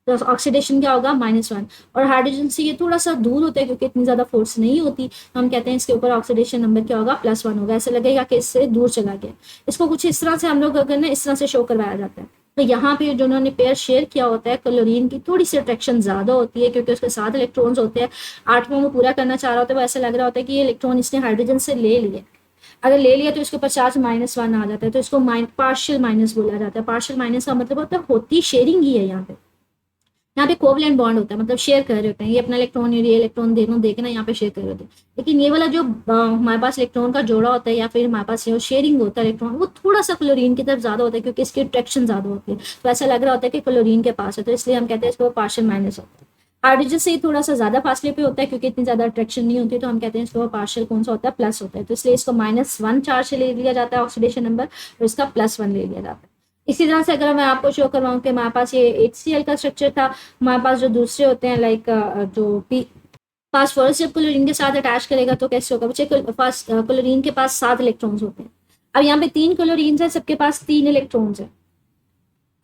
तो ऑक्सीडेशन क्या होगा, -1। और हाइड्रोजन से ये थोड़ा सा दूर होता है क्योंकि इतनी ज्यादा फोर्स नहीं होती, तो हम कहते हैं इसके ऊपर ऑक्सीडेशन नंबर क्या होगा, +1 होगा। ऐसे लगेगा कि इससे दूर चला गया। इसको कुछ इस तरह से हम लोग अगर ना इस तरह से शो करवाया जाता है। तो यहाँ पे जो उन्होंने पेयर शेयर किया होता है, क्लोरीन की थोड़ी सी अट्रैक्शन ज्यादा होती है क्योंकि उसके 7 इलेक्ट्रॉन्स होते हैं। 8वां वो पूरा करना चाह रहा होता है, वो ऐसा लग रहा होता है कि ये इलेक्ट्रॉन इसने हाइड्रोजन से ले लिया। अगर ले लिया तो इसके ऊपर चार्ज -1 आ जाता है, तो इसको पार्शियल माइनस बोला जाता है। पार्शियल माइनस का मतलब होता है होती शेयरिंग ही है। यहाँ पे कोवलेंट बॉन्ड होता है, मतलब शेयर कर रहे होते हैं, ये अपना इलेक्ट्रॉन और ये इलेक्ट्रॉन दोनों देखना यहाँ पे शेयर कर रहे होते हैं। लेकिन ये वाला जो हमारे पास इलेक्ट्रॉन का जोड़ा होता है या फिर हमारे पास जो शेयरिंग होता है इलेक्ट्रॉन, वो थोड़ा सा क्लोरीन की तरफ ज्यादा होता है क्योंकि इसकी अट्रैक्शन ज्यादा होती है। तो ऐसा लग रहा होता है कि क्लोरीन के पास है, तो इसलिए हम कहते हैं इसको पार्शियल माइनस होता है। हाइड्रोजन से थोड़ा सा ज्यादा फासले पे होता है क्योंकि इतनी ज्यादा अट्रैक्शन नहीं होती, तो हम कहते हैं इसको पार्शियल कौन सा होता है, प्लस होता है। तो इसलिए इसको -1 चार्ज से ले लिया जाता है ऑक्सीडेशन नंबर, और इसका +1 ले लिया जाता है। इसी तरह से अगर मैं आपको शो करवाऊं कि हमारे पास ये HCl का स्ट्रक्चर था, हमारे पास जो दूसरे होते हैं लाइक जो फास्फोरस जब क्लोरीन के साथ अटैच करेगा तो कैसे होगा बच्चे, क्लोरीन के पास 7 इलेक्ट्रॉन्स होते हैं। अब यहाँ पे 3 क्लोरीन है, सबके पास 3 इलेक्ट्रॉन्स है,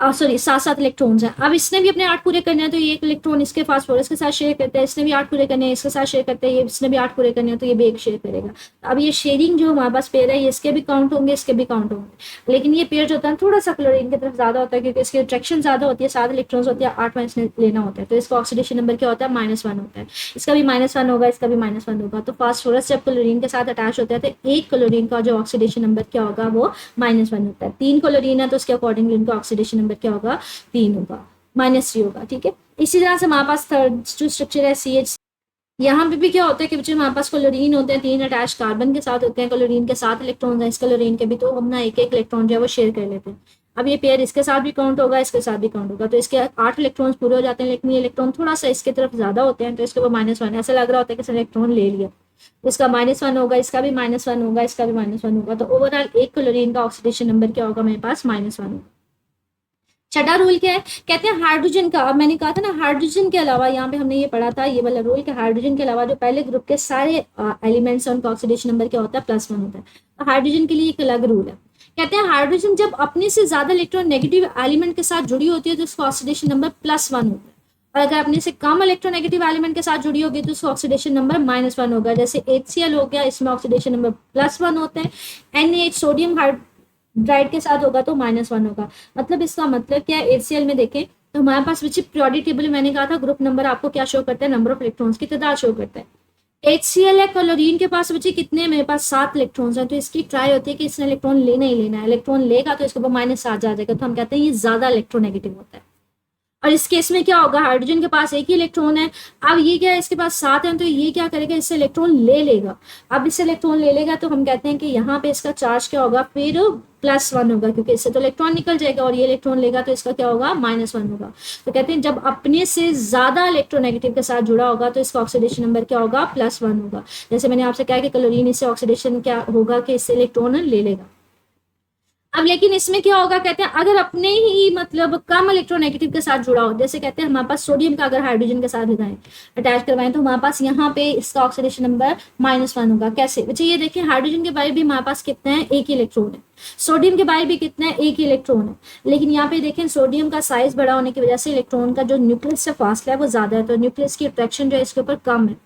सॉरी 7 इलेक्ट्रॉन्स हैं। अब इसने भी अपने 8 पूरे करने हैं, तो ये एक इलेक्ट्रॉन इसके फास्फोरस के साथ शेयर करता है, इसने भी 8 पूरे करने हैं, इसके साथ शेयर करते हैं, ये इसने भी 8 पूरे करने हैं, तो ये भी एक शेयर करेगा। अब ये शेयरिंग जो हमारे पास पेयर है, ये इसके भी काउंट होंगे, इसके भी काउंट होंगे। लेकिन ये पेयर जो होता है थोड़ा सा क्लोरीन की तरफ ज्यादा होता है क्योंकि इसकी अट्रैक्शन ज्यादा होती है, 7 इलेक्ट्रॉन्स होती है, 8 इसने लेना होता है, तो इसका ऑक्सीडेशन नंबर क्या होता है, -1 होता है। इसका भी -1 होगा, इसका भी -1 होगा। तो फास्फोरस जब क्लोरीन के साथ अटैच होता है तो एक क्लोरीन का जो ऑक्सीडेशन नंबर क्या होगा, वो -1 होता है। 3 क्लोरीन है तो उसके अकॉर्डिंगली उनका ऑक्सीडेशन नंबर क्या होगा, 3 होगा, -3 होगा। ठीक है, इसी तरह से हमारे पास थर्ड जो स्ट्रक्चर है CH, यहाँ पे भी क्या होता है कि बच्चे हमारे पास क्लोरीन होते हैं, 3 अटैच कार्बन के साथ होते हैं, क्लोरीन के 7 इलेक्ट्रॉन है, इस क्लोरीन के भी, तो हम ना एक एक इलेक्ट्रॉन जो है वो शेयर कर लेते हैं। अब ये पेयर इसके साथ भी काउंट होगा, इसके साथ भी काउंट होगा, तो इसके 8 इलेक्ट्रॉन पूरे हो जाते हैं। लेकिन ये इलेक्ट्रॉन थोड़ा सा इसके तरफ ज्यादा होते हैं, तो इसके ऊपर -1, ऐसा लग रहा होता है कि इसने इलेक्ट्रॉन ले लिया, इसका -1 होगा, इसका भी -1 होगा, इसका भी -1 होगा। तो ओवरऑल एक क्लोरीन का ऑक्सीडेशन नंबर क्या होगा मेरे पास, -1 होगा। छठा रूल क्या है, कहते हैं हाइड्रोजन का, अब मैंने कहा था ना हाइड्रोजन के अलावा, यहाँ पे हमने ये पढ़ा था ये वाला रूल कि हाइड्रोजन के अलावा जो पहले ग्रुप के सारे एलिमेंट्स हैं उनका ऑक्सीडेशन नंबर क्या होता है, +1 होता है। तो हाइड्रोजन के लिए एक अलग रूल है। कहते हैं हाइड्रोजन जब अपने से ज्यादा इलेक्ट्रॉन नेगेटिव एलिमेंट के साथ जुड़ी होती है तो उसका ऑक्सीडेशन नंबर +1 होता है, और अगर अपने से कम इलेक्ट्रोनेगेटिव एलिमेंट के साथ जुड़ी होगी तो उसका ऑक्सीडेशन नंबर -1 होगा। जैसे HCl हो गया, इसमें ऑक्सीडेशन नंबर +1 होते हैं। NaH सोडियम हाइड्राइड के साथ होगा तो -1 होगा। मतलब इसका मतलब क्या है, HCl में देखें तो हमारे पास बच्चे पीरियोडिक टेबल में मैंने कहा था ग्रुप नंबर आपको क्या शो करता है, नंबर ऑफ इलेक्ट्रॉन्स की तादाद शो करता है। HCl है, क्लोरीन के पास बच्चे कितने, मेरे पास 7 इलेक्ट्रॉन्स हैं, तो इसकी ट्राई होती है कि इसने इलेक्ट्रॉन लेना ही लेना है। इलेक्ट्रॉन लेगा तो इसके ऊपर -7 आ जाएगा, तो हम कहते हैं ये ज्यादा इलेक्ट्रोनेगेटिव होता है। और इस केस में क्या होगा, हाइड्रोजन के पास एक ही इलेक्ट्रॉन है, अब ये क्या है इसके पास 7 है, तो ये क्या करेगा, इससे इलेक्ट्रॉन ले लेगा। अब इससे इलेक्ट्रॉन ले लेगा तो हम कहते हैं कि यहाँ पे इसका चार्ज क्या होगा, फिर +1 होगा, क्योंकि इससे तो इलेक्ट्रॉन निकल जाएगा, और ये इलेक्ट्रॉन लेगा तो इसका क्या होगा, -1 होगा। तो कहते हैं जब अपने से ज्यादा इलेक्ट्रोनेगेटिव के साथ जुड़ा होगा तो इसका ऑक्सीडेशन नंबर क्या होगा, +1 होगा। जैसे मैंने आपसे कहा कि क्लोरीन इससे ऑक्सीडेशन क्या होगा कि इससे इलेक्ट्रॉन ले लेगा। अब लेकिन इसमें क्या होगा, कहते हैं अगर अपने ही मतलब कम इलेक्ट्रोनेगेटिव के साथ जुड़ा हो, जैसे कहते हैं हमारे पास सोडियम का अगर हाइड्रोजन के साथ लगाएं, अटैच करवाएं, तो हमारे पास यहाँ पे इसका ऑक्सीडेशन नंबर -1 होगा। कैसे बच्चे, ये देखिए हाइड्रोजन के बारे भी हमारे पास कितने हैं, एक ही इलेक्ट्रॉन है। सोडियम के बारे भी कितने हैं, एक ही इलेक्ट्रॉन है। लेकिन यहाँ पे देखें सोडियम का साइज बड़ा होने की वजह से इलेक्ट्रॉन का जो न्यूक्लियस से फासला है वो ज्यादा है, तो न्यूक्लियस की अट्रैक्शन जो है इसके ऊपर कम है,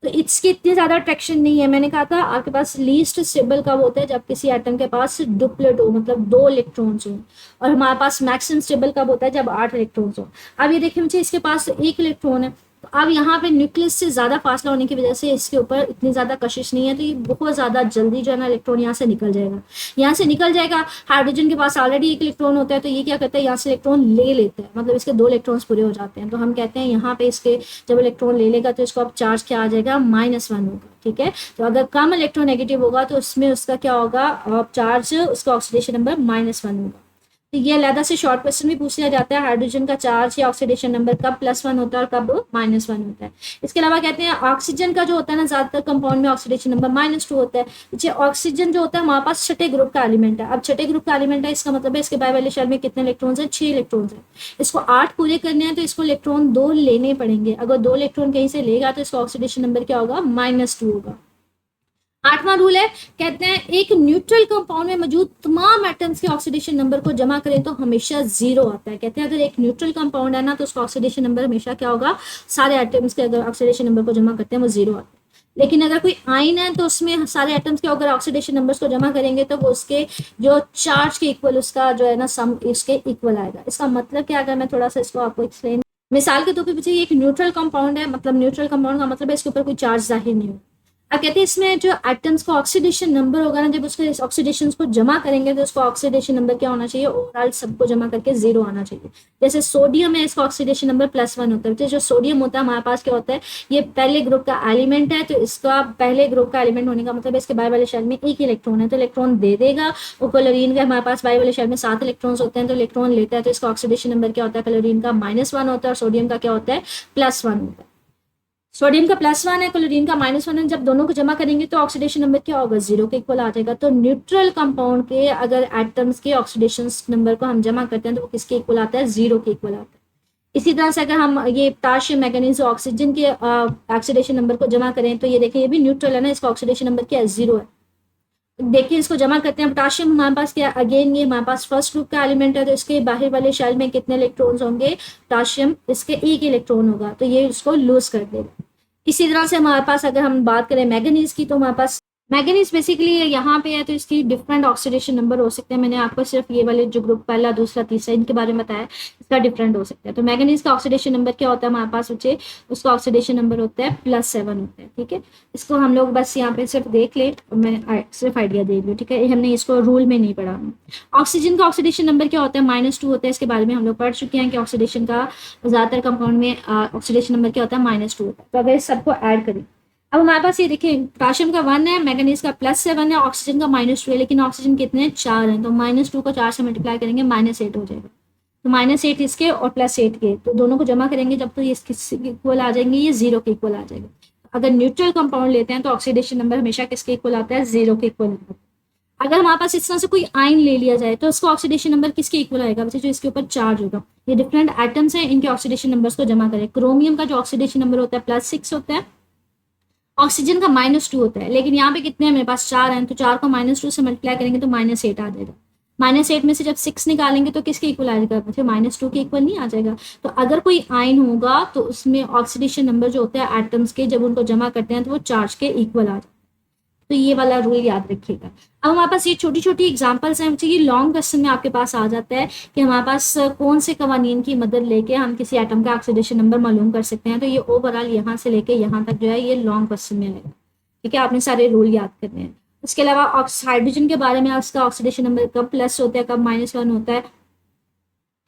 तो इसकी इतनी ज्यादा अट्रैक्शन नहीं है। मैंने कहा था आपके पास लीस्ट स्टेबल कब होता है, जब किसी एटम के पास डुप्लेट हो, मतलब 2 इलेक्ट्रॉन्स हो। और हमारे पास मैक्सिमम स्टेबल कब होता है, जब 8 इलेक्ट्रॉन्स हो। अब ये देखिए मुझे इसके पास एक इलेक्ट्रॉन है, तो अब यहाँ पे न्यूक्लियस से ज्यादा फासला होने की वजह से इसके ऊपर इतनी ज्यादा कशिश नहीं है, तो ये बहुत ज्यादा जल्दी जो है ना इलेक्ट्रॉन यहाँ से निकल जाएगा, यहाँ से निकल जाएगा। हाइड्रोजन के पास ऑलरेडी एक इलेक्ट्रॉन होता है, तो ये क्या करता है, यहाँ से इलेक्ट्रॉन ले लेता है, मतलब इसके 2 इलेक्ट्रॉन्स पूरे हो जाते हैं। तो हम कहते हैं यहाँ पे इसके जब इलेक्ट्रॉन ले लेगा तो इसको अब चार्ज क्या आ जाएगा, -1 होगा। ठीक है, तो अगर कम इलेक्ट्रोनेगेटिव होगा तो उसमें उसका क्या होगा, चार्ज उसका ऑक्सीडेशन नंबर -1 होगा। तो ये अलग से शॉर्ट क्वेश्चन भी पूछ लिया जाता है, हाइड्रोजन का चार्ज या ऑक्सीडेशन नंबर कब +1 होता है और कब -1 होता है। इसके अलावा कहते हैं ऑक्सीजन का जो होता है ना, ज्यादातर कंपाउंड में ऑक्सीडेशन नंबर -2 होता है। ऑक्सीजन जो होता है हमारे पास छठे ग्रुप का एलिमेंट है। अब छठे ग्रुप का एलिमेंट है, इसका मतलब है इसके बाय वाले शेल में कितने इलेक्ट्रॉन्स हैं, 6 इलेक्ट्रॉन्स हैं। इसको 8 पूरे करने हैं तो इसको इलेक्ट्रॉन 2 लेने पड़ेंगे। अगर 2 इलेक्ट्रॉन कहीं से लेगा तो इसका ऑक्सीडेशन नंबर क्या होगा, -2 होगा। 8वां रूल है, कहते हैं एक न्यूट्रल कंपाउंड में मौजूद तमाम एटम्स के ऑक्सीडेशन नंबर को जमा करें तो हमेशा 0 आता है। कहते हैं अगर एक न्यूट्रल कंपाउंड है ना तो उसका ऑक्सीडेशन नंबर हमेशा क्या होगा, सारे एटम्स के अगर ऑक्सीडेशन नंबर को जमा करते हैं वो 0 आता है। लेकिन अगर कोई आयन है तो उसमें सारे एटम्स के अगर ऑक्सीडेशन नंबर्स को जमा करेंगे तो वो उसके जो चार्ज के इक्वल, उसका जो है ना सम इसके इक्वल आएगा। इसका मतलब क्या, अगर मैं थोड़ा सा इसको आपको एक्सप्लेन, मिसाल के तौर पर पीछे एक न्यूट्रल कंपाउंड है, मतलब न्यूट्रल कंपाउंड का मतलब है इसके ऊपर कोई चार्ज जाहिर नहीं हो। अब कहते हैं इसमें जो एटम्स का ऑक्सीडेशन नंबर होगा ना, जब उसके ऑक्सीडेशन को जमा करेंगे तो उसका ऑक्सीडेशन नंबर क्या होना चाहिए, ओवरऑल सबको जमा करके 0 आना चाहिए। जैसे सोडियम है, इसका ऑक्सीडेशन नंबर +1 होता है। जो सोडियम होता है हमारे पास क्या होता है, ये पहले ग्रुप का एलिमेंट है, तो इसका पहले ग्रुप का एलिमेंट होने का मतलब इसके बाय वाले शेल में एक इलेक्ट्रॉन है, तो इलेक्ट्रॉन दे देगा। और क्लोरीन का हमारे पास बाय वाले शेल में 7 इलेक्ट्रॉन होते हैं, तो इलेक्ट्रॉन लेता है तो इसका ऑक्सीडेशन नंबर क्या होता है, क्लोरीन का -1 होता है और सोडियम का क्या होता है, +1 होता है। सोडियम का +1 है, क्लोरीन का -1 है। जब दोनों को जमा करेंगे तो ऑक्सीडेशन नंबर क्या होगा, 0 के इक्वल आ जाएगा। तो न्यूट्रल कंपाउंड के अगर एटम्स के ऑक्सीडेशन नंबर को हम जमा करते हैं तो वो किसके इक्वल आता है, 0 के इक्वल आता है। इसी तरह से अगर हम ये पोटाशियम, मैग्नीज, ऑक्सीजन के ऑक्सीडेशन नंबर को जमा करें तो ये देखिए ये भी न्यूट्रल है ना, इसका ऑक्सीडेशन नंबर क्या है, 0 है। देखिए इसको जमा करते हैं, पोटाशियम हमारे पास क्या, अगेन ये हमारे पास फर्स्ट ग्रुप का एलिमेंट है, तो इसके बाहर वाले शेल में कितने इलेक्ट्रॉन्स होंगे, पोटाशियम इसके एक इलेक्ट्रॉन होगा, तो ये इसको लूज कर देगा। इसी तरह से हमारे पास अगर हम बात करें मैग्नीज की, तो हमारे पास मैग्नीज बेसिकली यहाँ पे है तो इसकी डिफरेंट ऑक्सीडेशन नंबर हो सकते हैं। मैंने आपको सिर्फ ये वाले जो ग्रुप पहला, दूसरा, तीसरा इनके बारे में बताया, इसका डिफरेंट हो सकता है। तो मैग्नीज का ऑक्सीडेशन नंबर क्या होता है हमारे पास, बच्चे उसका ऑक्सीडेशन नंबर होता है +7 होता है। ठीक है, इसको हम लोग बस यहाँ पे सिर्फ देख ले, मैं सिर्फ आइडिया दे दूँ। ठीक है, हमने इसको रूल में नहीं पढ़ा। ऑक्सीजन का ऑक्सीडेशन नंबर क्या होता है, -2 होता है। इसके बारे में हम लोग पढ़ चुके हैं कि ऑक्सीडेशन का ज्यादातर कंपाउंड में ऑक्सीडेशन नंबर क्या होता है, -2 होता है। तो अगर सबको ऐड करें, अब हमारे पास ये देखिए पोटाशियम का 1 है, मैग्नीज का +7 है, ऑक्सीजन का -2 है, लेकिन ऑक्सीजन कितने हैं, 4 हैं। तो -2 को 4 से मल्टीप्लाई करेंगे -8 हो जाएगा। तो -8 इसके और +8 के, तो दोनों को जमा करेंगे जब तो ये किसके इक्वल आ जाएंगे, ये 0 के इक्वल आ जाएगा। अगर न्यूट्रल कंपाउंड लेते हैं तो ऑक्सीडेशन नंबर हमेशा किसके इक्वल आता है, 0 के इक्वल आता है। अगर हमारे पास इस तरह से कोई आयन ले लिया जाए तो उसका ऑक्सीडेशन नंबर किसके इक्वल आएगा, बच्चे जो इसके ऊपर चार्ज होगा। ये डिफरेंट एटम्स हैं, इनके ऑक्सीडेशन नंबर्स को जमा करें। क्रोमियम का जो ऑक्सीडेशन नंबर होता है +6 होता है, ऑक्सीजन का -2 होता है, लेकिन यहाँ पे कितने हैं, मेरे पास 4 हैं, तो 4 को -2 से मल्टीप्लाई करेंगे तो -8 आ जाएगा। -8 में से जब 6 निकालेंगे तो किसके इक्वल आ जाएगा, फिर -2 के इक्वल नहीं आ जाएगा। तो अगर कोई आयन होगा तो उसमें ऑक्सीडेशन नंबर जो होता है एटम्स के, जब उनको जमा करते हैं तो वो चार्ज के इक्वल आ जाता है। तो ये वाला रूल याद रखिएगा। अब हमारे पास ये छोटी छोटी एग्जांपल्स हैं, ये लॉन्ग क्वेश्चन में आपके पास आ जाता है कि हमारे पास कौन से कवानीन की मदद लेके हम किसी एटम का ऑक्सीडेशन नंबर मालूम कर सकते हैं। तो ये ओवरऑल यहाँ से लेके यहाँ तक जो है ये लॉन्ग क्वेश्चन में आएगा। ठीक है, आपने सारे रूल याद करने हैं। उसके अलावा हाइड्रोजन के बारे में उसका ऑक्सीडेशन नंबर कब प्लस होता है, कब -1 होता है,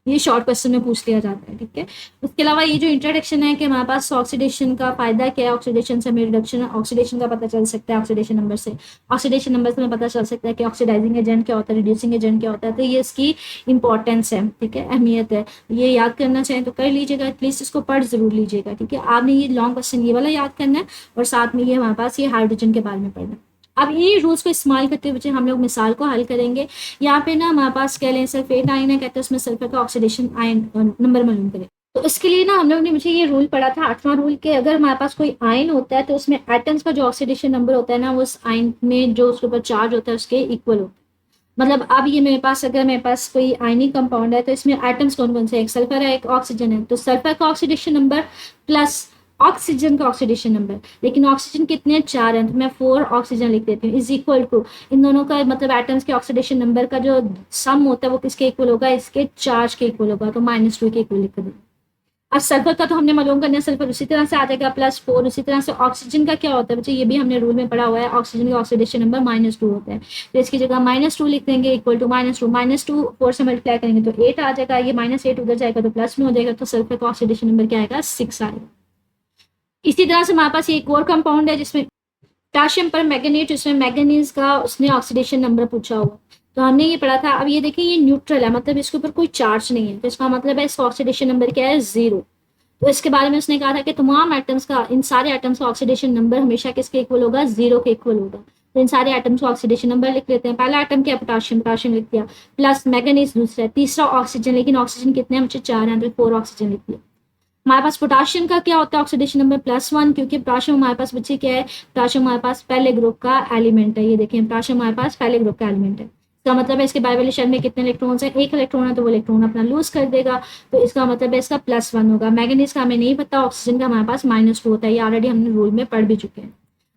ये शॉर्ट क्वेश्चन में पूछ लिया जाता है। ठीक है, उसके अलावा ये जो इंट्रोडक्शन है कि हमारे पास ऑक्सीडेशन का फायदा क्या है, ऑक्सीडेशन से हमें रिडक्शन ऑक्सीडेशन का पता चल सकता है। ऑक्सीडेशन नंबर से हमें पता चल सकता है कि ऑक्सीडाइजिंग एजेंट क्या होता है, रिड्यूसिंग एजेंट क्या होता है। तो ये इसकी इंपॉर्टेंस है, ठीक है, अहमियत है। ये याद करना चाहें तो कर लीजिएगा, एटलीस्ट इसको पढ़ जरूर लीजिएगा। ठीक है, आपने ये लॉन्ग क्वेश्चन ये वाला याद करना है और साथ में ये हमारे पास ये हाइड्रोजन के बारे में पढ़ना है। अब ये रूल्स को इस्तेमाल करते हुए हम लोग मिसाल को हल करेंगे। यहाँ पे ना हमारे पास कह लें सल्फेट आयन है, कहते हैं उसमें सल्फर का ऑक्सीडेशन आयन नंबर मालूम करें। तो इसके लिए ना हम लोग ने मुझे ये रूल पढ़ा था 8वां रूल के, अगर हमारे पास कोई आयन होता है तो उसमें एटम्स का जो ऑक्सीडेशन नंबर होता है ना, वो उस आयन में जो उसके ऊपर चार्ज होता है उसके इक्वल होता है। मतलब अब ये मेरे पास अगर मेरे पास कोई आयनिक कंपाउंड है तो इसमें एटम्स कौन कौन से, एक सल्फर है, एक ऑक्सीजन है। तो सल्फर का ऑक्सीडेशन नंबर प्लस ऑक्सीजन का ऑक्सीडेशन नंबर, लेकिन ऑक्सीजन कितने 4 हैं, तो मैं 4 ऑक्सीजन लिख देती हूँ, इज इक्वल टू इन दोनों का मतलब एटम्स के ऑक्सीडेशन नंबर का जो सम होता है वो किसके इक्वल होगा, इसके चार्ज के इक्वल होगा। तो -2 के इक्वल लिख दें। अब सल्फर का तो हमने मालूम करना है, सल्फर उसी तरह से आ जाएगा +4। उसी तरह से ऑक्सीजन का क्या होता है बच्चे, ये भी हमने रूल में पढ़ा हुआ है, ऑक्सीजन का ऑक्सीडेशन नंबर -2 होता है। तो इसकी जगह -2 लिख देंगे, इक्वल टू -2 4 से मल्टीप्लाई करेंगे तो 8 आ जाएगा। ये -8 उधर जाएगा तो प्लस में हो जाएगा, तो सल्फर का ऑक्सीडेशन नंबर क्या आएगा, 6 आएगा। इसी तरह से हमारे पास एक और कंपाउंड है जिसमें पोटाशियम पर मैग्नेट, जिसमें मैग्नीज का उसने ऑक्सीडेशन नंबर पूछा हुआ। तो हमने ये पढ़ा था। अब ये देखिए ये न्यूट्रल है, मतलब इसके ऊपर कोई चार्ज नहीं है, तो इसका मतलब है इसका ऑक्सीडेशन नंबर क्या है, 0। तो इसके बारे में उसने कहा था कि तमाम एटम्स का, इन सारे एटम्स का ऑक्सीडेशन नंबर हमेशा किसके इक्वल होगा, 0 के इक्वल होगा। तो इन सारे एटम्स का ऑक्सीडेशन नंबर लिख लेते हैं। पहला एटम क्या है, पोटाशियम, पोटाशियम लिख दिया, प्लस मैग्नीज दूसरा है, तीसरा ऑक्सीजन, लेकिन ऑक्सीजन कितने हैं, मुझे 4 हैं, तो 4 ऑक्सीजन लिख दिया। हमारे पास पोटाशियम का क्या होता है ऑक्सीडेशन नंबर, +1, क्योंकि पोटाशियम हमारे पास बच्चे क्या है, पोटाशियम हमारे पास पहले ग्रुप का एलिमेंट है। ये देखिए पोटाशियम हमारे पास पहले ग्रुप का एलिमेंट है। इसका मतलब है इसके बाइवैलेंट शेल में कितने इलेक्ट्रॉन्स हैं, एक इलेक्ट्रॉन है, तो वो इलेक्ट्रॉन अपना लूज कर देगा, तो इसका मतलब है इसका +1 होगा। मैग्नीज का हमें नहीं पता, ऑक्सीजन का हमारे पास -2 होता है, ये ऑलरेडी हमने रूल में पढ़ भी चुके हैं।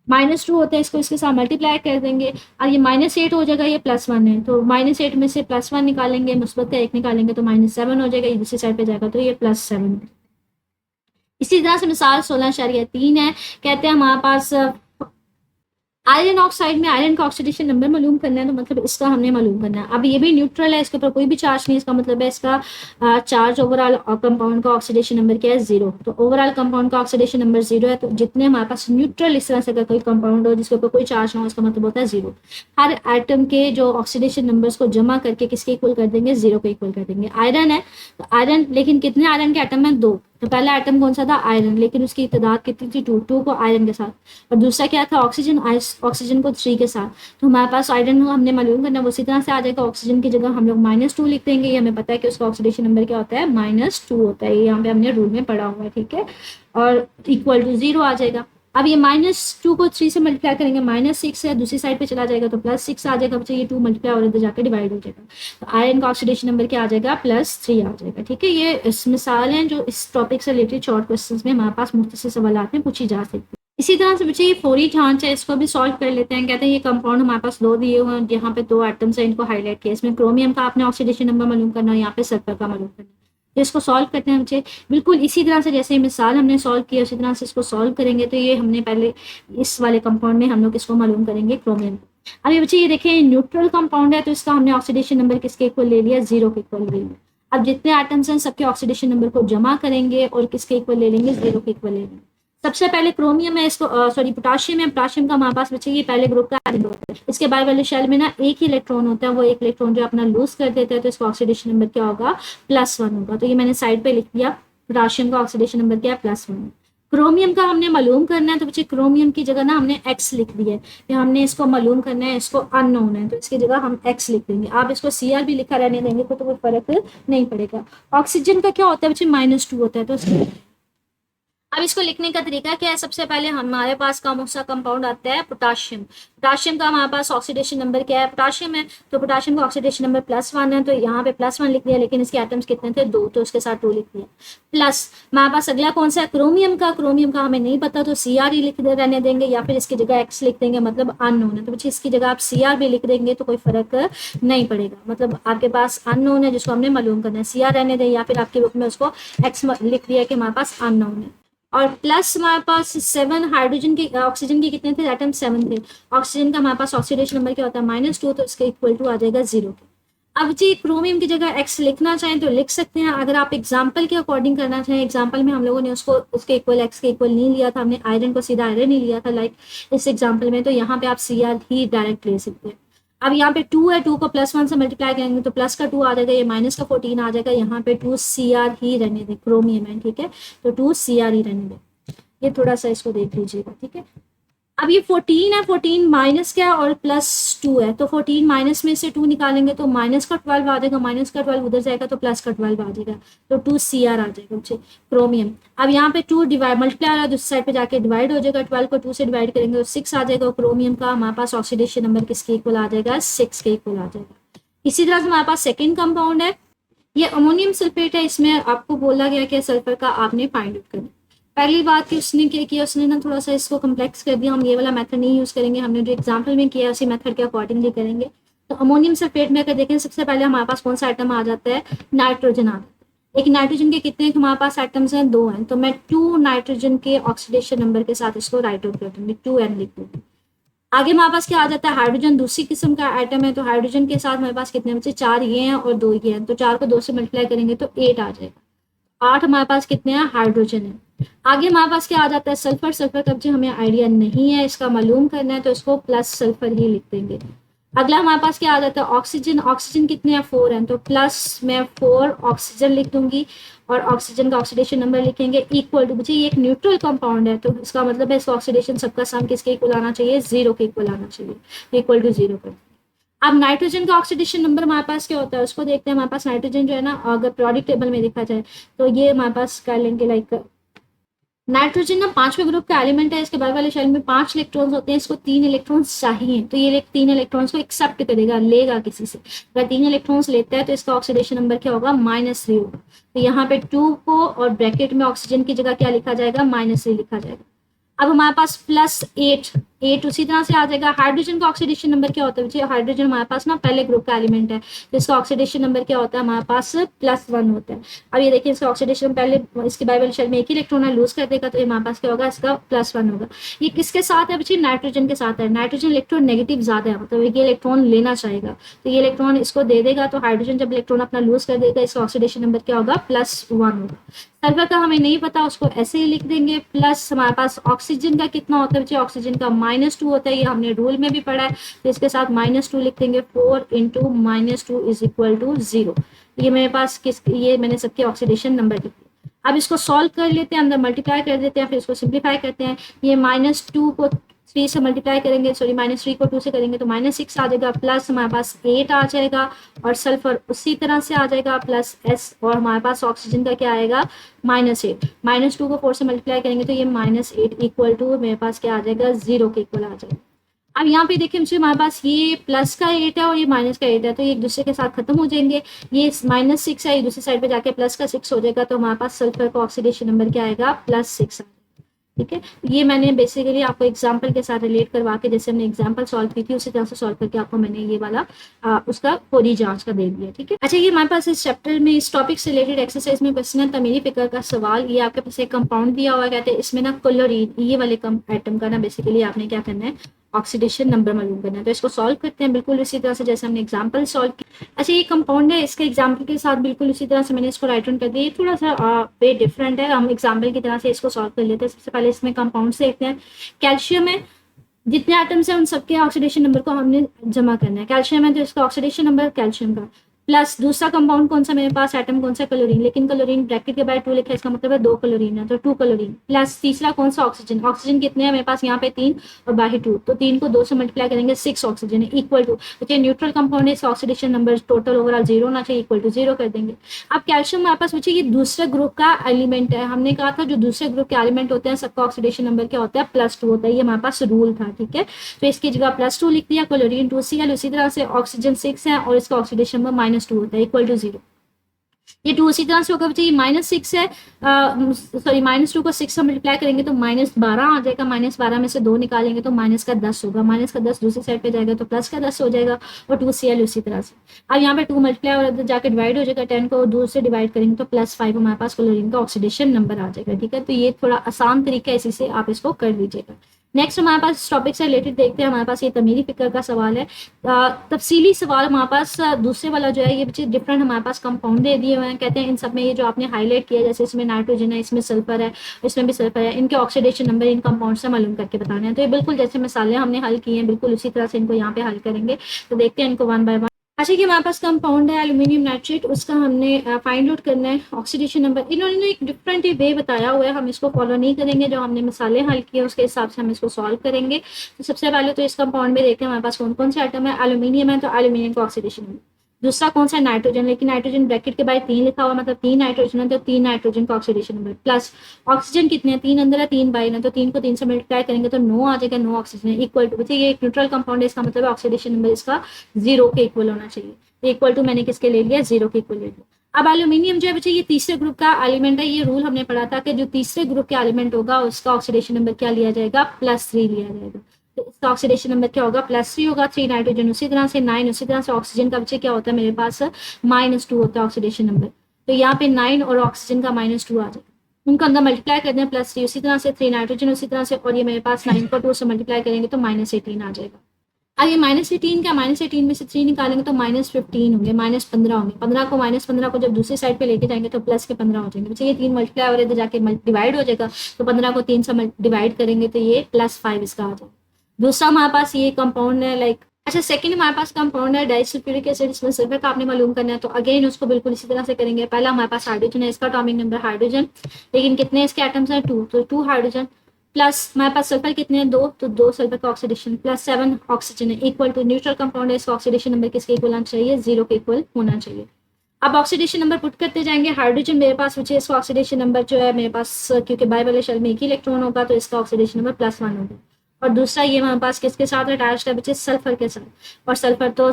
-2 होता है, इसको इसके साथ मल्टीप्लाई कर देंगे और ये -8 हो जाएगा, ये +1 है, तो -8 में से +1 निकालेंगे, मुस्बत का 1 निकालेंगे तो -7 हो जाएगा, ये दूसरी साइड पे जाएगा तो ये +7 है। इसी तरह से मिसाल 16.3 है, कहते हैं हमारे पास आयरन ऑक्साइड में आयरन का ऑक्सीडेशन नंबर मालूम करना है, तो मतलब इसका हमने मालूम करना है। अब ये भी न्यूट्रल है, इसके ऊपर कोई भी चार्ज नहीं, इसका मतलब है इसका चार्ज ओवरऑल कंपाउंड का ऑक्सीडेशन नंबर क्या है, 0। तो ओवरऑल कंपाउंड का ऑक्सीडेशन नंबर 0 है, तो जितने हमारे पास न्यूट्रल इस तरह से अगर कोई कंपाउंड हो जिसके ऊपर कोई चार्ज ना हो, इसका मतलब होता है 0। हर एटम के जो ऑक्सीडेशन नंबर्स को जमा करके किसके इक्वल कर देंगे, 0 के इक्वल कर देंगे। आयरन है तो आयरन, लेकिन कितने आयरन के एटम है, 2। तो पहला एटम कौन सा था, आयरन, लेकिन उसकी तादाद कितनी थी, 2 को आयरन के साथ, और दूसरा क्या था, ऑक्सीजन, ऑक्सीजन को 3 के साथ। तो हमारे पास आयरन हमने मालूम करना, वो उसी तरह से आ जाएगा, ऑक्सीजन की जगह हम लोग -2 लिख देंगे, ये हमें पता है कि उसका ऑक्सीडेशन नंबर क्या होता है, -2 होता है, ये यहाँ पे हमने रूल में पढ़ा हुआ है, ठीक है, और इक्वल टू 0 आ जाएगा। अब ये -2 को 3 से मल्टीप्लाई करेंगे, -6 है, दूसरी साइड पे चला जाएगा तो +6 आ जाएगा, बच्चे ये 2 मल्टीप्लाई और इधर जाकर डिवाइड हो जाएगा, तो आयरन का ऑक्सीडेशन नंबर क्या आ जाएगा, +3 आ जाएगा, ठीक है। ये इस मिसाल हैं जो इस टॉपिक से रिलेटेड शॉर्ट क्वेश्चंस में हमारे पास मुख्तसर सवालात में पूछी जा सकती है। इसी तरह से बच्चे ये फौरी ढांचा है, इसको भी सॉल्व कर लेते हैं। कहते हैं ये कंपाउंड हमारे पास 2 दिए हुए हैं, यहाँ पे 2 एटम्स हैं, इनको हाईलाइट किया, इसमें क्रोमियम का आपने ऑक्सीडेशन नंबर मालूम करना है, यहाँ पे सल्फर का मालूम करना है। तो इसको सॉल्व करते हैं बच्चे, बिल्कुल इसी तरह से जैसे मिसाल हमने सॉल्व किया उसी तरह से इसको सॉल्व करेंगे। तो ये हमने पहले इस वाले कंपाउंड में हम लोग इसको मालूम करेंगे, क्रोमियम। अब ये बच्चे ये देखें न्यूट्रल कंपाउंड है, तो इसका हमने ऑक्सीडेशन नंबर किसके इक्वल ले लिया, 0 के इक्वल ले लिया। अब जितने एटम्स हैं सबके ऑक्सीडेशन नंबर को जमा करेंगे और किसके इक्वल ले लेंगे, 0 के इक्वल ले लेंगे। सबसे पहले क्रोमियम है, इसको सॉरी पोटाशियम है, पोटाशियम का हमारे पास बच्चे ये पहले ग्रुप का एटम होता है, इसके बाइवैलेंट शेल में ना एक ही इलेक्ट्रॉन होता है, वो एक इलेक्ट्रॉन जो अपना लूज कर देता है, तो इसका ऑक्सीडेशन नंबर क्या होगा, +1 होगा। तो ये मैंने साइड पे लिख दिया, पोटाशियम का ऑक्सीडेशन नंबर क्या है, +1। क्रोमियम का हमने मालूम करना है, तो बच्चे क्रोमियम की जगह ना हमने x लिख दिया है, हमने इसको मालूम करना है, इसको अननोन है, तो इसकी जगह हम x लिख देंगे। आप इसको Cr भी लिखा रहने देंगे तो कोई फर्क नहीं पड़ेगा। ऑक्सीजन का क्या होता है बच्चे, -2 होता है, तो अब इसको लिखने का तरीका क्या है, सबसे पहले हमारे पास कौन सा कंपाउंड आता है, पोटाशियम। पोटाशियम का हमारे पास ऑक्सीडेशन नंबर क्या है, पोटाशियम है, तो पोटाशियम का ऑक्सीडेशन नंबर +1 है, तो यहाँ पे +1 लिख दिया, लेकिन इसके एटम्स कितने थे, 2, तो उसके साथ 2 लिख दिया। प्लस हमारे पास अगला कौन सा है, क्रोमियम का। क्रोमियम का हमें नहीं पता, तो Cr लिख रहने देंगे, या फिर इसकी जगह x लिख देंगे, मतलब अननोन है, तो बच्चे इसकी जगह आप Cr भी लिख देंगे तो कोई फर्क नहीं पड़ेगा, मतलब आपके पास अननोन है जिसको हमने मालूम करना है, Cr रहने दें, या फिर आपकी बुक में उसको x लिख दिया कि हमारे पास अननोन है। और प्लस हमारे पास 7 हाइड्रोजन के, ऑक्सीजन के कितने थे एटम, 7 थे। ऑक्सीजन का हमारे पास ऑक्सीडेशन नंबर क्या होता है, -2, तो इसके इक्वल टू आ जाएगा 0 के। अब जी क्रोमियम की जगह x लिखना चाहें तो लिख सकते हैं, अगर आप एग्जाम्पल के अकॉर्डिंग करना चाहें, एग्जाम्पल में हम लोगों ने उसको उसके इक्वल x के इक्वल नहीं लिया था, हमने आयरन को सीधा आयरन ही लिया था लाइक इस एग्जाम्पल में, तो यहाँ पे आप Cr ही डायरेक्ट ले सकते हैं। अब यहाँ पे 2 है, 2 को +1 से मल्टीप्लाई करेंगे तो प्लस का 2 आ जाएगा, ये माइनस का 14 आ जाएगा, यहाँ पे 2 Cr ही रहने दें, क्रोमियम है, ठीक है, तो 2 Cr ही रहने दें। ये थोड़ा सा इसको देख लीजिएगा, ठीक है। अब ये 14 है, 14 माइनस क्या और +2 है, तो 14 माइनस में से 2 निकालेंगे तो माइनस का 12 आ जाएगा, माइनस का 12 उधर जाएगा तो प्लस का 12 आ जाएगा, तो 2 Cr आ जाएगा बच्चे, क्रोमियम। अब यहाँ पे 2 डिवाइड मल्टीप्लाई आ रहा है, दूसरी साइड पे जाके डिवाइड हो जाएगा, 12 को 2 से डिवाइड करेंगे तो 6 आ जाएगा, क्रोमियम का हमारे पास ऑक्सीडेशन नंबर किसके इक्वल आ जाएगा, 6 के इक्वल आ जाएगा। इसी तरह से हमारे पास सेकेंड कंपाउंड है, ये अमोनियम सल्फेट है, इसमें आपको बोला गया कि सल्फर का आपने फाइंड आउट करना। पहली बात कि उसने क्या किया, उसने ना थोड़ा सा इसको कम्प्लेक्स कर दिया, हम ये वाला मेथड नहीं यूज़ करेंगे, हमने जो एग्जाम्पल में किया उसी मेथड के अकॉर्डिंगली करेंगे। तो अमोनियम सल्फेट में अगर देखें, सबसे पहले हमारे पास कौन सा आइटम आ जाता है, नाइट्रोजन आ जाता है। एक नाइट्रोजन के कितने हमारे पास आइटम्स हैं, 2 हैं, तो मैं 2 नाइट्रोजन के ऑक्सीडेशन नंबर के साथ इसको राइट आउट कर दूंगी, 2n लिख दूंगी। आगे हमारे पास क्या आ जाता है, हाइड्रोजन दूसरी किस्म का आइटम है, तो हाइड्रोजन के साथ हमारे पास कितने बचे, 4 ये हैं और 2 ये हैं, तो 4 को 2 से मल्टीप्लाई करेंगे तो 8 आ जाएगा। 8 हमारे पास कितने हैं, हाइड्रोजन है। आगे हमारे पास क्या आ जाता है, सल्फर। सल्फर का जो हमें आइडिया नहीं है, इसका मालूम करना है, तो इसको प्लस सल्फर ही लिख देंगे। अगला हमारे पास क्या आ जाता है, ऑक्सीजन। ऑक्सीजन कितने हैं, 4 हैं, तो प्लस मैं 4 ऑक्सीजन लिख दूंगी और ऑक्सीजन का ऑक्सीडेशन नंबर लिखेंगे इक्वल टू, मुझे ये एक न्यूट्रल कंपाउंड है तो इसका मतलब है इसका ऑक्सीडेशन सबका सम किसके इक्वल आना चाहिए, 0 के इक्वल आना चाहिए, इक्वल टू 0 कर। अब नाइट्रोजन का ऑक्सीडेशन नंबर हमारे पास क्या होता है उसको देखते हैं। हमारे पास नाइट्रोजन जो है ना, अगर पीरियोडिक टेबल में देखा जाए तो ये हमारे पास कर लेंगे लाइक, नाइट्रोजन ना पांचवें ग्रुप का एलिमेंट है, इसके बाद वाले शेल में 5 इलेक्ट्रॉन्स होते हैं, इसको 3 इलेक्ट्रॉन्स चाहिए, तो ये 3 इलेक्ट्रॉन्स को एक्सेप्ट करेगा, लेगा किसी से। अगर 3 इलेक्ट्रॉन्स लेता है तो इसका ऑक्सीडेशन नंबर क्या होगा, -3 होगा। तो यहाँ पे 2 को और ब्रैकेट में ऑक्सीजन की जगह क्या लिखा जाएगा, -3 लिखा जाएगा। अब हमारे पास +8, 8 उसी तरह से आ जाएगा। हाइड्रोजन का ऑक्सीडेशन नंबर क्या होता है, हाइड्रोजन हमारे पास ना पहले ग्रुप का एलिमेंट है, तो इसका ऑक्सीडेशन नंबर क्या होता है हमारे पास, +1 होता है। अब ये देखिए इसका ऑक्सीडेशन पहले इसके बाय वाले शेल में एक ही इलेक्ट्रॉन लूज कर देगा, तो हमारे पास क्या होगा, इसका +1 होगा। ये किसके साथ है बच्चे, नाइट्रोजन के साथ है। नाइट्रोजन इलेक्ट्रॉन नेगेटिव ज्यादा है, मतलब ये इलेक्ट्रॉन लेना चाहेगा, तो ये इलेक्ट्रॉन इसको दे देगा, तो हाइड्रोजन जब इलेक्ट्रॉन अपना लूज कर देगा इसका ऑक्सीडेशन नंबर क्या होगा, +1 होगा। सल्फर का हमें नहीं पता, उसको ऐसे ही लिख देंगे। प्लस हमारे पास ऑक्सीजन का कितना होता है, ऑक्सीजन का -2 होता है, ये हमने रूल में भी पढ़ा है, तो इसके साथ -2 लिख देंगे। 4 × -2 = 0। ये मेरे पास ये मैंने सबके ऑक्सीडेशन नंबर लिख दिए। अब इसको सॉल्व कर लेते हैं, अंदर मल्टीप्लाई कर देते हैं, फिर इसको सिंप्लीफाई करते हैं। ये -2 को 3 से मल्टीप्लाई करेंगे, सॉरी -3 को 2 से करेंगे तो -6 आ जाएगा, प्लस हमारे पास 8 आ जाएगा, और सल्फर उसी तरह से आ जाएगा +S, और हमारे पास ऑक्सीजन का क्या आएगा, -8। -2 को 4 से मल्टीप्लाई करेंगे तो ये -8 इक्वल टू मेरे पास क्या आ जाएगा, 0 के इक्वल आ जाएगा। अब यहाँ पे देखिए मुझे हमारे पास ये प्लस का 8 है और ये माइनस का 8 है, तो ये एक दूसरे के साथ खत्म हो जाएंगे। ये -6 है, ये दूसरी साइड पे जाके प्लस का 6 हो जाएगा, तो हमारे पास सल्फर का ऑक्सीडेशन नंबर क्या आएगा, +6। ठीक है, ये मैंने बेसिकली आपको एग्जांपल के साथ रिलेट करवा के, जैसे हमने एग्जांपल सॉल्व की थी उसी तरह से सॉल्व करके आपको मैंने ये वाला उसका पूरी जांच का दे दिया। ठीक है, अच्छा ये हमारे पास इस चैप्टर में इस टॉपिक से रिलेटेड एक्सरसाइज में क्वेश्चन है, तमीरी फिक्र का सवाल। ये आपके पास एक कंपाउंड दिया हुआ, कहते हैं इसमें ना क्लोरीन, ये वाले एटम का ना बेसिकली आपने क्या करना है, ऑक्सीडेशन नंबर मालूम करना है। तो इसको सॉल्व करते हैं बिल्कुल इसी तरह से जैसे हमने एग्जाम्पल सॉल्व किया। अच्छा ये कंपाउंड है, इसके एग्जाम्पल के साथ बिल्कुल इसी तरह से मैंने इसको राइट डाउन कर दिया। ये थोड़ा सा वे डिफरेंट है, हम एग्जाम्पल की तरह से इसको सॉल्व कर लेते हैं। सबसे पहले इसमें कंपाउंड देखते हैं। कैल्शियम है, जितने एटम्स हैं उन सबके ऑक्सीडेशन नंबर को हमने जमा करना है। कैल्शियम है तो इसका ऑक्सीडेशन नंबर कैल्शियम का, प्लस दूसरा कंपाउंड कौन सा मेरे पास, एटम कौन सा, क्लोरीन, लेकिन क्लोरीन ब्रैकेट के बाद 2 लिखा है, इसका मतलब है 2 क्लोरीन है, तो 2 क्लोरीन। प्लस तीसरा कौन सा, ऑक्सीजन। ऑक्सीजन कितने हैं मेरे पास, यहाँ पे 3 और बाकी 2, तो 3 को 2 से मल्टीप्लाई करेंगे, 6 ऑक्सीजन है, इक्वल टू, तो न्यूट्रल कंपाउंड है, इसका ऑक्सीडेशन नंबर टोटल ओवरऑल 0 होना चाहिए, इक्वल टू 0 कर देंगे। अब कैल्शियम हमारे पास बच्चे ये दूसरे ग्रुप का एलिमेंट है, हमने कहा था जो दूसरे ग्रुप के एलिमेंट होते हैं सबका ऑक्सीडेशन नंबर क्या होता है, +2 होता है, ये हमारे पास रूल था। ठीक है, तो इसकी जगह +2 लिख दिया। क्लोरीन 2Cl, उसी तरह से ऑक्सीजन 6 है और इसका ऑक्सीडेशन नंबर -2 होता है, इक्वल टू 0। ये 2 उसी तरह से होगा बच्चे, ये -6 है, सॉरी -2 को 6 से मल्टीप्लाई करेंगे तो -12 आ जाएगा, -12 में से 2 निकालेंगे तो -10 होगा, -10 दूसरी साइड पे जाएगा तो +10 हो जाएगा, और 2Cl उसी तरह से। अब यहाँ पे 2 मल्टीप्लाई और जाकर डिवाइड हो जाएगा, 10 को 2 से डिवाइड करेंगे तो +5 हमारे पास क्लोरीन का ऑक्सीडेशन नंबर आ जाएगा। ठीक है, तो ये थोड़ा आसान तरीका है, इसी से आप इसको कर लीजिएगा। नेक्स्ट हमारे पास इस टॉपिक से रिलेटेड देखते हैं, हमारे पास ये तमीरी फिक्र का सवाल है। तफसीली सवाल हमारे पास दूसरे वाला जो है ये बच्चे डिफरेंट हमारे पास कंपाउंड दे दिए हुए हैं। कहते हैं इन सब में ये जो आपने हाईलाइट किया, जैसे इसमें नाइट्रोजन है, इसमें सल्फर है, इसमें भी सल्फर है, इनके ऑक्सीडेशन नंबर इन कंपाउंड से मालूम करके बताने हैं। तो ये बिल्कुल जैसे मिसालें हमने हल की हैं बिल्कुल उसी तरह से इनको यहाँ पे हल करेंगे। तो देखते हैं इनको 1 बाय 1। अच्छा कि हमारे पास कंपाउंड है एल्यूमिनियम नाइट्रेट, उसका हमने फाइंड आउट करना है ऑक्सीडेशन नंबर। इन्होंने एक डिफरेंट वे बताया हुआ है, हम इसको फॉलो नहीं करेंगे, जो हमने मिसालें हल की है उसके हिसाब से हम इसको सॉल्व करेंगे। तो सबसे पहले तो इस कंपाउंड में देखते हैं हमारे पास कौन कौन से आइटम है। एल्यूमिनियम है तो एल्यूमिनियम का ऑक्सीडेशन नंबर। दूसरा कौन सा है, नाइट्रोजन, लेकिन नाइट्रोजन ब्रैकेट के बाद 3 लिखा हुआ, मतलब 3 नाइट्रोजन है तो 3 नाइट्रोजन का ऑक्सीडेशन नंबर। प्लस ऑक्सीजन कितने हैं, 3 अंदर है 3 बाहर है, तो 3 को 3 से मल्टीप्लाई करेंगे तो 9 आ जाएगा, 9 ऑक्सीजन है, इक्वल टू, बच्चे ये एक न्यूट्रल कंपाउंड है, इसका मतलब ऑक्सीडेशन नंबर इसका 0 के इक्वल होना चाहिए। इक्वल टू मैंने किसके ले लिया, 0 के इक्वल ले लिया। अब एल्यूमिनियम जो है बच्चे ये तीसरे ग्रुप का एलिमेंट है। ये रूल हमने पढ़ा था कि जो तीसरे ग्रुप के एलिमेंट होगा उसका ऑक्सीडेशन नंबर क्या लिया जाएगा, +3 लिया जाएगा। तो इसका ऑक्सीडेशन नंबर क्या होगा, +3 होगा। 3 नाइट्रोजन उसी तरह से, 9 उसी तरह से। ऑक्सीजन का बच्चे क्या होता है मेरे पास, -2 होता है ऑक्सीडेशन नंबर। तो यहाँ पे 9 और ऑक्सीजन का -2 आ जाएगा, उनका अंदर मल्टीप्लाई करते हैं, +3 उसी तरह से, 3 नाइट्रोजन उसी तरह से, और ये मेरे पास 9 को 2 से मल्टीप्लाई करेंगे तो -18 आ जाएगा। अब ये -18 क्या, -18 में से 3 निकालेंगे तो -15 होंगे, -15 होंगे। 15 को -15 को जब दूसरी साइड पे लेके जाएंगे तो प्लस के 15 हो जाएंगे। बच्चे ये 3 मल्टीप्लाई हो रहे थे जाके डिवाइड हो जाएगा, तो 15 को 3 से डिवाइड करेंगे तो ये +5 इसका आ जाएगा। दूसरा हमारे पास ये कंपाउंड है लाइक अच्छा, सेकंड हमारे पास कंपाउंड है डाइसल्फ्यूरिक एसिड, इसमें सल्फर का आपने मालूम करना है, तो अगेन उसको बिल्कुल इसी तरह से करेंगे। पहला हमारे पास हाइड्रोजन है, इसका एटॉमिक नंबर हाइड्रोजन, लेकिन कितने इसके एटम्स हैं, 2, तो 2 हाइड्रोजन प्लस हमारे पास सल्फर कितने हैं, 2, तो 2 सल्फर का ऑक्सीडेशन प्लस 7 ऑक्सीजन है, इक्वल टू न्यूट्रल कंपाउंड है, इसका ऑक्सीडेशन नंबर किसके इक्वल आना चाहिए, 0 के इक्वल होना चाहिए। अब ऑक्सीडेशन नंबर पुट करते जाएंगे। हाइड्रोजन मेरे पास बचे, इसका ऑक्सीडेशन नंबर जो है मेरे पास, क्योंकि बाई वाले शेल में एक ही इलेक्ट्रॉन होगा तो इसका ऑक्सीडेशन नंबर +1 होगा। और दूसरा ये हमारे पास किसके साथ अटैच्ड है बच्चे, सल्फर के साथ, और सल्फर तो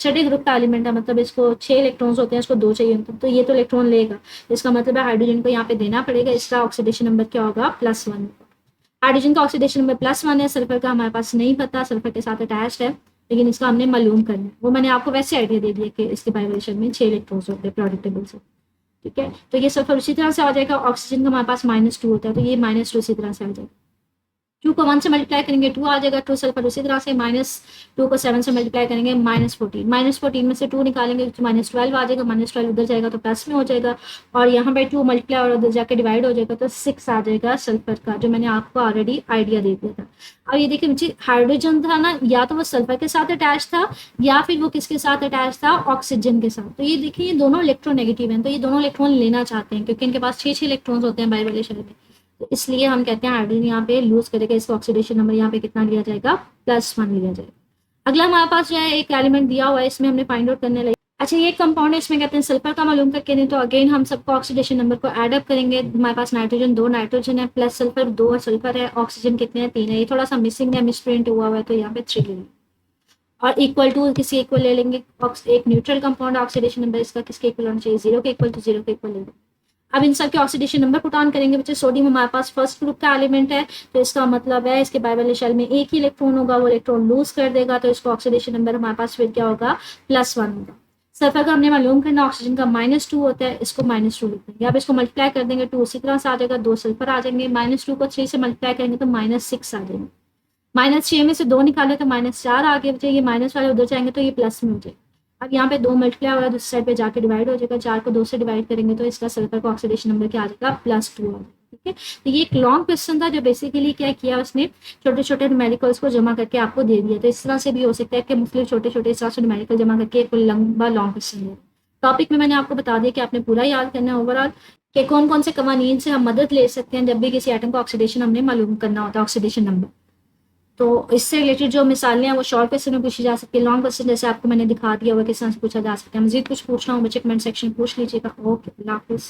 छठे ग्रुप का एलिमेंट है, मतलब इसको 6 इलेक्ट्रॉन्स होते हैं, इसको 2 चाहिए होते हैं, तो ये तो इलेक्ट्रॉन लेगा, इसका मतलब है हाइड्रोजन को यहाँ पे देना पड़ेगा, इसका ऑक्सीडेशन नंबर क्या होगा, +1 होगा। हाइड्रोजन का ऑक्सीडेशन नंबर +1 है, सल्फर का हमारे पास नहीं पता, सल्फर के साथ अटैच्ड है, लेकिन इसका हमने मालूम करना है, वो मैंने आपको वैसे आइडिया दे दिया कि इसके बाइवेशन में 6 इलेक्ट्रॉन्स होते हैं प्रोडक्ट टेबल से, ठीक है। तो ये सल्फर उसी तरह से आ जाएगा, ऑक्सीजन का हमारे पास -2 होता है, तो ये -2 उसी तरह से आ जाएगा। 2 को 1 से मल्टीप्लाई करेंगे 2 आ जाएगा, 2 सल्फर उसी तरह से, -2 को 7 से मल्टीप्लाई करेंगे -14 में से 2 निकालेंगे तो -12 आ जाएगा, -12 उधर जाएगा तो प्लस में हो जाएगा, और यहाँ पे 2 मल्टीप्लाई और उधर जाके डिवाइड हो जाएगा तो 6 आ जाएगा सल्फर का, जो मैंने आपको ऑलरेडी आइडिया दे दिया था। अब ये देखिए मुझे हाइड्रोजन था ना, या तो वो सल्फर के साथ अटैच था या फिर वो किसके साथ अटैच था, ऑक्सीजन के साथ। तो ये देखिए ये दोनों इलेक्ट्रोनेगेटिव हैं, तो ये दोनों इलेक्ट्रॉन लेना चाहते हैं क्योंकि इनके पास 6 इलेक्ट्रॉन्स होते हैं बाई वाले शेल में, तो इसलिए हम कहते हैं हाइड्रोजन यहाँ पे लूज करेगा, इसका ऑक्सीडेशन नंबर यहाँ पे कितना लिया जाएगा, +1 लिया जाएगा। अगला हमारे पास जो है एक एलिमेंट दिया हुआ है, इसमें हमने फाइंड आउट करने लगे। अच्छा, ये कंपाउंड है, इसमें कहते हैं सल्फर का मालूम करके दें, तो अगेन हम सबको ऑक्सीडेशन नंबर को ऐड अप करेंगे। हमारे पास नाइट्रोजन 2 नाइट्रोजन है, प्लस सल्फर 2 सल्फर है, ऑक्सीजन कितने हैं, 3 है, ये थोड़ा सा मिसिंग है, मिस प्रिंट हुआ हुआ है, तो यहाँ पे 3 लेंगे, और इक्वल टू किसी इक्वल ले लेंगे, एक न्यूट्रल कंपाउंड ऑक्सीडेशन नंबर इसका किसके इक्वल होना चाहिए, 0 के इक्वल, तो 0 के इक्वल लेंगे। अब इन सब के ऑक्सीडेशन नंबर पुट ऑन करेंगे बच्चे। सोडियम हमारे पास फर्स्ट ग्रुप का एलिमेंट है, तो इसका मतलब है इसके बाई वाले शेल में एक ही इलेक्ट्रॉन होगा, वो इलेक्ट्रॉन लूज कर देगा, तो इसका ऑक्सीडेशन नंबर हमारे पास फिर क्या होगा, +1 होगा। सल्फर का हमने मालूम करना, ऑक्सीजन का -2 होता है, इसको -2 लिख देंगे। अब इसको मल्टीप्लाई कर देंगे 2 उसी तरह से आ जाएगा, 2 सल्फर आ जाएंगे, -2 को 3 से मल्टीप्लाई करेंगे तो -6 आ जाएंगे, -6 में से 2 निकाले तो -4 आ गए बच्चे, ये माइनस वाले उधर जाएंगे तो ये प्लस में हो जाएगा। अब यहाँ पे 2 मल्टीप्लाई हो रहा है, दूसरी साइड पे जाके डिवाइड हो जाएगा, 4 को 2 से डिवाइड करेंगे तो इसका सल्फर का ऑक्सीडेशन नंबर क्या आ जाएगा, +2 आ जाएगा, ठीक है। तो ये एक लॉन्ग क्वेश्चन था जो बेसिकली क्या किया उसने, छोटे छोटे न्यूमेरिकल्स को जमा करके आपको दे दिया। तो इस तरह से भी हो सकता है कि मुख्तलिफ छोटे छोटे इस तरह से न्यूमेरिकल जमा करके एक लंबा लॉन्ग क्वेश्चन दे। टॉपिक में मैंने आपको बता दिया कि आपने पूरा याद करना है ओवरऑल, कि कौन कौन से कवानीन से हम मदद ले सकते हैं जब भी किसी एटम का ऑक्सीडेशन हमने मालूम करना होता है, ऑक्सीडेशन नंबर। तो इससे रिलेटेड जो मिसालें हैं वो शॉर्ट क्वेश्चन में पूछी जा सकती है, लॉन्ग क्वेश्चन जैसे आपको मैंने दिखा दिया हुआ किस तरह से पूछा जा सकता है। मजीद कुछ पूछना हो बच्चे कमेंट सेक्शन पूछ लीजिएगा। ओके, अल्लाह हाफिज़।